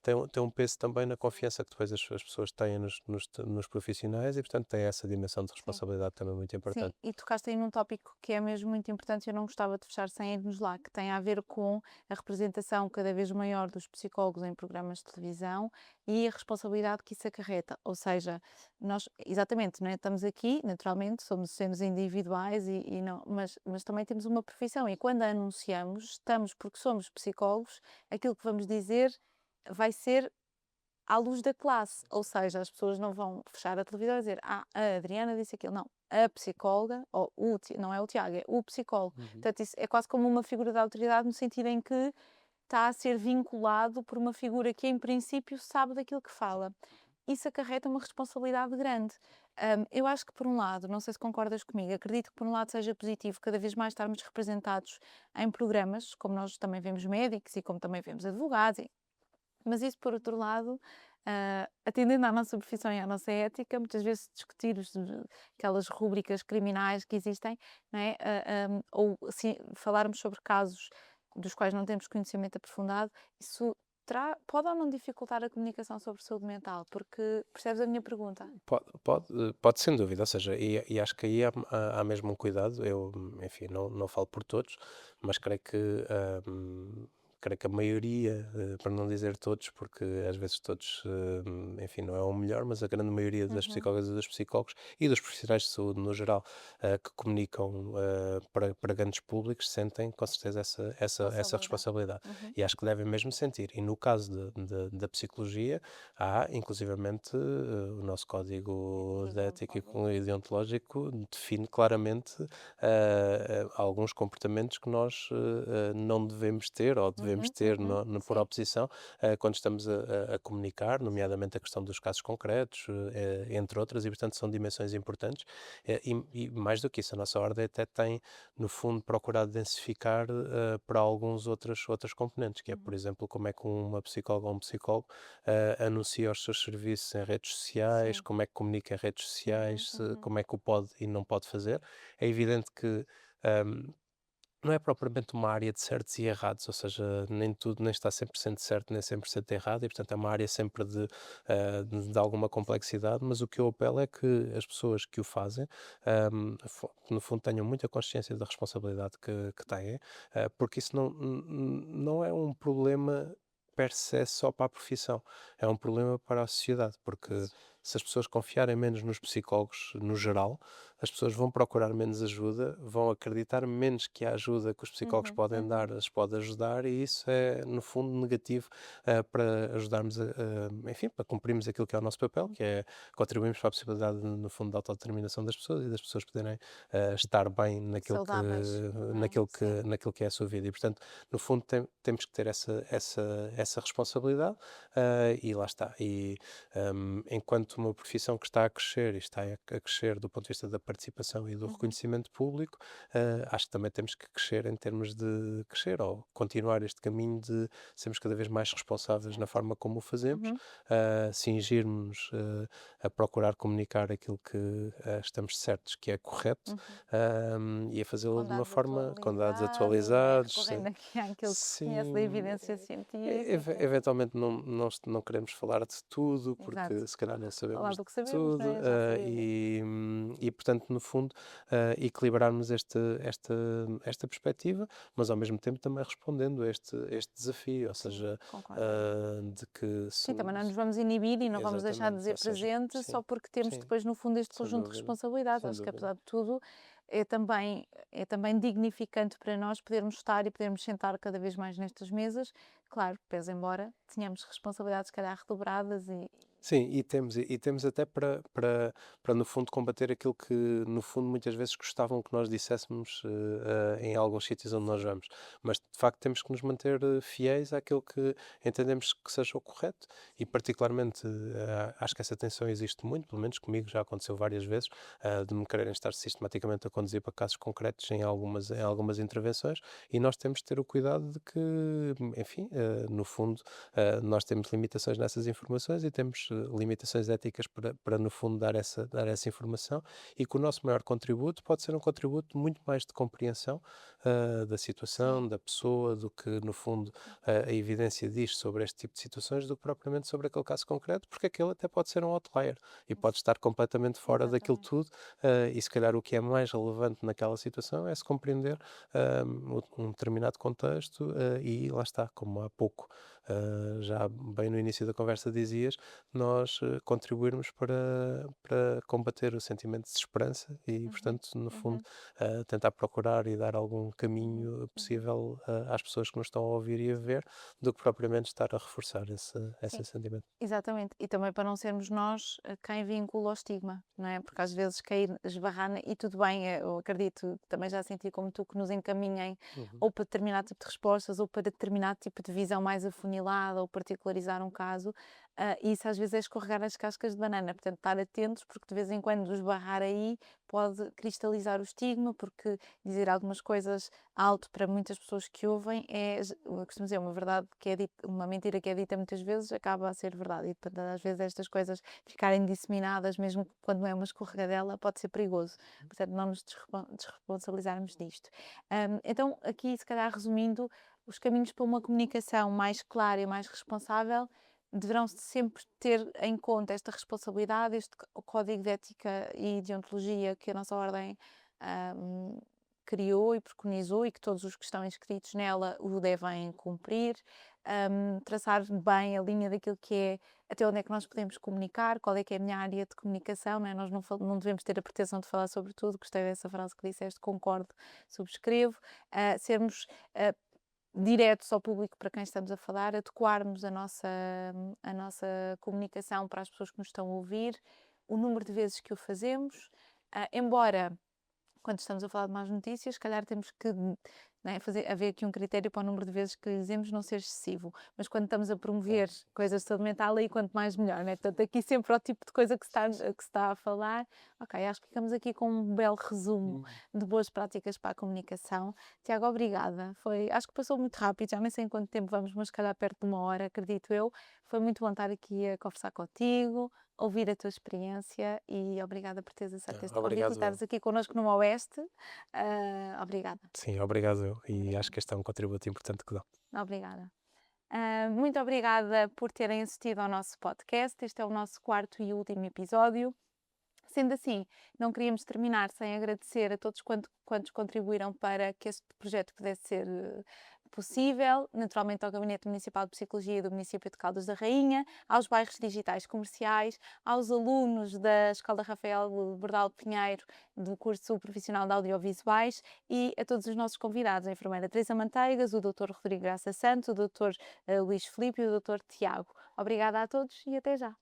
[SPEAKER 2] tem um peso também na confiança que depois as pessoas têm nos profissionais, e, portanto, tem essa dimensão de
[SPEAKER 1] Sim.
[SPEAKER 2] responsabilidade também muito
[SPEAKER 1] Sim,
[SPEAKER 2] importante.
[SPEAKER 1] e tocaste aí num tópico que é mesmo muito importante e eu não gostava de fechar sem irmos lá, que tem a ver com a representação cada vez maior dos psicólogos em programas de televisão e a responsabilidade que isso acarreta. Ou seja, nós, exatamente, não é? Estamos aqui, naturalmente, somos seres individuais e não, mas também temos uma profissão e quando a anunciamos, estamos, porque somos psicólogos, aquilo que vamos dizer vai ser à luz da classe, ou seja, as pessoas não vão fechar a televisão e dizer a Adriana disse aquilo, não, a psicóloga, ou não é o Tiago, é o psicólogo.
[SPEAKER 2] Uhum.
[SPEAKER 1] Portanto, isso é quase como uma figura de autoridade no sentido em que está a ser vinculado por uma figura que, em princípio, sabe daquilo que fala. Isso acarreta uma responsabilidade grande. Eu acho que, por um lado, não sei se concordas comigo, acredito que, por um lado, seja positivo cada vez mais estarmos representados em programas, como nós também vemos médicos e como também vemos advogados, mas isso, por outro lado, atendendo à nossa profissão e à nossa ética, muitas vezes discutir aquelas rúbricas criminais que existem, não é? Ou assim, falarmos sobre casos dos quais não temos conhecimento aprofundado, isso pode ou não dificultar a comunicação sobre saúde mental? Porque percebes a minha pergunta?
[SPEAKER 2] Pode sem dúvida, ou seja, e acho que aí há mesmo um cuidado. Eu, enfim, não falo por todos, mas creio que a maioria, para não dizer todos, porque às vezes todos, enfim, não é o melhor, mas a grande maioria das
[SPEAKER 1] Uhum.
[SPEAKER 2] psicólogas e dos psicólogos e dos profissionais de saúde no geral, que comunicam, para grandes públicos, sentem com certeza essa
[SPEAKER 1] Responsabilidade.
[SPEAKER 2] responsabilidade.
[SPEAKER 1] Uhum.
[SPEAKER 2] E acho que devem mesmo sentir. E no caso da psicologia, há, inclusivamente, o nosso código de ética e deontológico define claramente alguns comportamentos que nós não devemos ter, ou devemos
[SPEAKER 1] Uhum,
[SPEAKER 2] ter
[SPEAKER 1] uhum,
[SPEAKER 2] por
[SPEAKER 1] sim.
[SPEAKER 2] oposição, quando estamos a comunicar, nomeadamente a questão dos casos concretos, entre outras, e, portanto, são dimensões importantes. E mais do que isso, a nossa ordem até tem, no fundo, procurado densificar para alguns outros componentes, que é, por
[SPEAKER 1] Uhum.
[SPEAKER 2] exemplo, como é que uma psicóloga ou um psicólogo anuncia os seus serviços em redes sociais,
[SPEAKER 1] Sim.
[SPEAKER 2] como é que comunica em redes
[SPEAKER 1] Uhum,
[SPEAKER 2] sociais,
[SPEAKER 1] uhum.
[SPEAKER 2] como é que o pode e não pode fazer. É evidente que um, não é propriamente uma área de certos e errados, ou seja, nem tudo nem está 100% certo, nem 100% errado, e, portanto, é uma área sempre de alguma complexidade, mas o que eu apelo é que as pessoas que o fazem, no fundo, tenham muita consciência da responsabilidade que têm, porque isso não é um problema per se só para a profissão, é um problema para a sociedade, porque se as pessoas confiarem menos nos psicólogos no geral, as pessoas vão procurar menos ajuda, vão acreditar menos que a ajuda que os psicólogos
[SPEAKER 1] Uhum,
[SPEAKER 2] podem
[SPEAKER 1] uhum.
[SPEAKER 2] dar as pode ajudar, e isso é, no fundo, negativo, para ajudarmos enfim, para cumprirmos aquilo que é o nosso papel, que é contribuirmos para a possibilidade, no fundo, da autodeterminação das pessoas e das pessoas poderem estar bem
[SPEAKER 1] Saudáveis, não é?
[SPEAKER 2] naquilo que,
[SPEAKER 1] Sim.
[SPEAKER 2] naquilo que é a sua vida. E, portanto, no fundo, temos que ter essa responsabilidade, e lá está. E enquanto uma profissão que está a crescer e está a crescer do ponto de vista da participação e do
[SPEAKER 1] Uhum,
[SPEAKER 2] reconhecimento público, acho que também temos que crescer em termos de crescer, ou continuar este caminho de sermos cada vez mais responsáveis na
[SPEAKER 1] certo.
[SPEAKER 2] forma como o fazemos,
[SPEAKER 1] Uhum,
[SPEAKER 2] cingirmos a procurar comunicar aquilo que estamos certos que é correto,
[SPEAKER 1] uhum.
[SPEAKER 2] e a fazê-lo
[SPEAKER 1] Com
[SPEAKER 2] de uma
[SPEAKER 1] dados
[SPEAKER 2] forma com dados
[SPEAKER 1] atualizados, não é?
[SPEAKER 2] atualizados.
[SPEAKER 1] Recorrendo aqui àquilo que se conhece da
[SPEAKER 2] Sim,
[SPEAKER 1] evidência científica.
[SPEAKER 2] eventualmente não queremos falar de tudo, porque
[SPEAKER 1] Exato.
[SPEAKER 2] se calhar não
[SPEAKER 1] Falar
[SPEAKER 2] sabemos
[SPEAKER 1] do
[SPEAKER 2] de
[SPEAKER 1] que sabemos, não
[SPEAKER 2] tudo,
[SPEAKER 1] é? Já sabemos.
[SPEAKER 2] e, portanto, importante, no fundo, equilibrarmos esta perspectiva, mas ao mesmo tempo também respondendo a este desafio, ou
[SPEAKER 1] Sim,
[SPEAKER 2] seja,
[SPEAKER 1] concordo.
[SPEAKER 2] de que
[SPEAKER 1] Sim, também não nos vamos inibir e não vamos deixar de
[SPEAKER 2] exatamente,
[SPEAKER 1] dizer
[SPEAKER 2] ou seja,
[SPEAKER 1] presente só
[SPEAKER 2] sim,
[SPEAKER 1] porque temos
[SPEAKER 2] sim,
[SPEAKER 1] depois no fundo este
[SPEAKER 2] sem
[SPEAKER 1] conjunto de
[SPEAKER 2] dúvida,
[SPEAKER 1] responsabilidades.
[SPEAKER 2] sem
[SPEAKER 1] Acho que
[SPEAKER 2] dúvida.
[SPEAKER 1] apesar de tudo é também dignificante para nós podermos estar e podermos sentar cada vez mais nestas mesas. Claro, pese embora tenhamos responsabilidades se calhar redobradas e
[SPEAKER 2] Sim, e temos até para no fundo combater aquilo que no fundo muitas vezes gostavam que nós disséssemos em alguns sítios onde nós vamos, mas de facto temos que nos manter fiéis àquilo que entendemos que seja o correto e particularmente acho que essa tensão existe muito, pelo menos comigo já aconteceu várias vezes, de me quererem estar sistematicamente a conduzir para casos concretos em algumas intervenções e nós temos de ter o cuidado de que, enfim, no fundo nós temos limitações nessas informações e temos limitações éticas para no fundo dar essa informação e que o nosso maior contributo pode ser um contributo muito mais de compreensão da
[SPEAKER 1] sim,
[SPEAKER 2] situação, da pessoa, do que no fundo a evidência diz sobre este tipo de situações do que propriamente sobre aquele caso concreto, porque aquele até pode ser um outlier e pode estar completamente fora daquilo
[SPEAKER 1] exatamente.
[SPEAKER 2] tudo e se calhar o que é mais relevante naquela situação é se compreender um determinado contexto e lá está, como há pouco já bem no início da conversa dizias, nós contribuirmos para combater o sentimento de desesperança e,
[SPEAKER 1] Uhum,
[SPEAKER 2] portanto, no fundo,
[SPEAKER 1] uhum,
[SPEAKER 2] tentar procurar e dar algum
[SPEAKER 1] uhum,
[SPEAKER 2] caminho
[SPEAKER 1] uhum.
[SPEAKER 2] possível às pessoas que nos estão a ouvir e a ver, do que propriamente estar a reforçar esse
[SPEAKER 1] Sim.
[SPEAKER 2] sentimento.
[SPEAKER 1] Exatamente, e também para não sermos nós quem vincula o estigma, não é? Porque às vezes cair, esbarrar, e tudo bem, eu acredito, também já senti como tu, que nos encaminhem
[SPEAKER 2] Uhum.
[SPEAKER 1] ou para determinado tipo de respostas ou para determinado tipo de visão mais afunilada ou particularizar um caso, e isso às vezes é escorregar as cascas de banana, portanto estar atentos porque de vez em quando esbarrar aí pode cristalizar o estigma, porque dizer algumas coisas alto para muitas pessoas que ouvem eu costumo dizer, uma verdade que é dita, uma mentira que é dita muitas vezes acaba a ser verdade e portanto, às vezes estas coisas ficarem disseminadas, mesmo quando não é uma escorregadela, pode ser perigoso. Portanto, não nos desresponsabilizarmos disto. Então, aqui, se calhar, resumindo, os caminhos para uma comunicação mais clara e mais responsável deverão sempre ter em conta esta responsabilidade, este código de ética e deontologia que a nossa ordem hum, criou e preconizou e que todos os que estão inscritos nela o devem cumprir, traçar bem a linha daquilo que é até onde é que nós podemos comunicar, qual é que é a minha área de comunicação, não é? Nós não devemos ter a pretensão de falar sobre tudo, gostei dessa frase que disseste, concordo, subscrevo, sermos diretos ao público para quem estamos a falar, adequarmos a nossa comunicação para as pessoas que nos estão a ouvir, o número de vezes que o fazemos, embora quando estamos a falar de más notícias, se calhar temos que, né, haver aqui um critério para o número de vezes que dizemos não ser excessivo, mas quando estamos a
[SPEAKER 2] Claro.
[SPEAKER 1] promover coisas de saúde mental, aí quanto mais melhor, né? Portanto, aqui sempre ao tipo de coisa
[SPEAKER 2] Sim, sim.
[SPEAKER 1] que se está a falar. Ok, acho que ficamos aqui com um belo resumo
[SPEAKER 2] Hum.
[SPEAKER 1] de boas práticas para a comunicação. Tiago, obrigada. Acho que passou muito rápido, já nem sei em quanto tempo vamos, mas se calhar perto de uma hora, acredito eu. Foi muito bom estar aqui a conversar contigo, ouvir a tua experiência e obrigada por teres aceito este convite e
[SPEAKER 2] Obrigado eu.
[SPEAKER 1] estares aqui connosco no Oeste. Obrigada,
[SPEAKER 2] Sim, obrigado eu. E acho
[SPEAKER 1] obrigada,
[SPEAKER 2] que este é um contributo importante que dá.
[SPEAKER 1] obrigada. Muito obrigada por terem assistido ao nosso podcast. Este é o nosso quarto e último episódio. Sendo assim, não queríamos terminar sem agradecer a todos quantos contribuíram para que este projeto pudesse ser possível, naturalmente ao Gabinete Municipal de Psicologia do município de Caldas da Rainha, aos bairros digitais comerciais, aos alunos da Escola Rafael Bordal Pinheiro do curso profissional de audiovisuais e a todos os nossos convidados, a enfermeira Teresa Manteigas, o Dr. Rodrigo Graça Santos, o Dr. Luís Filipe e o Dr. Tiago. Obrigada a todos e até já.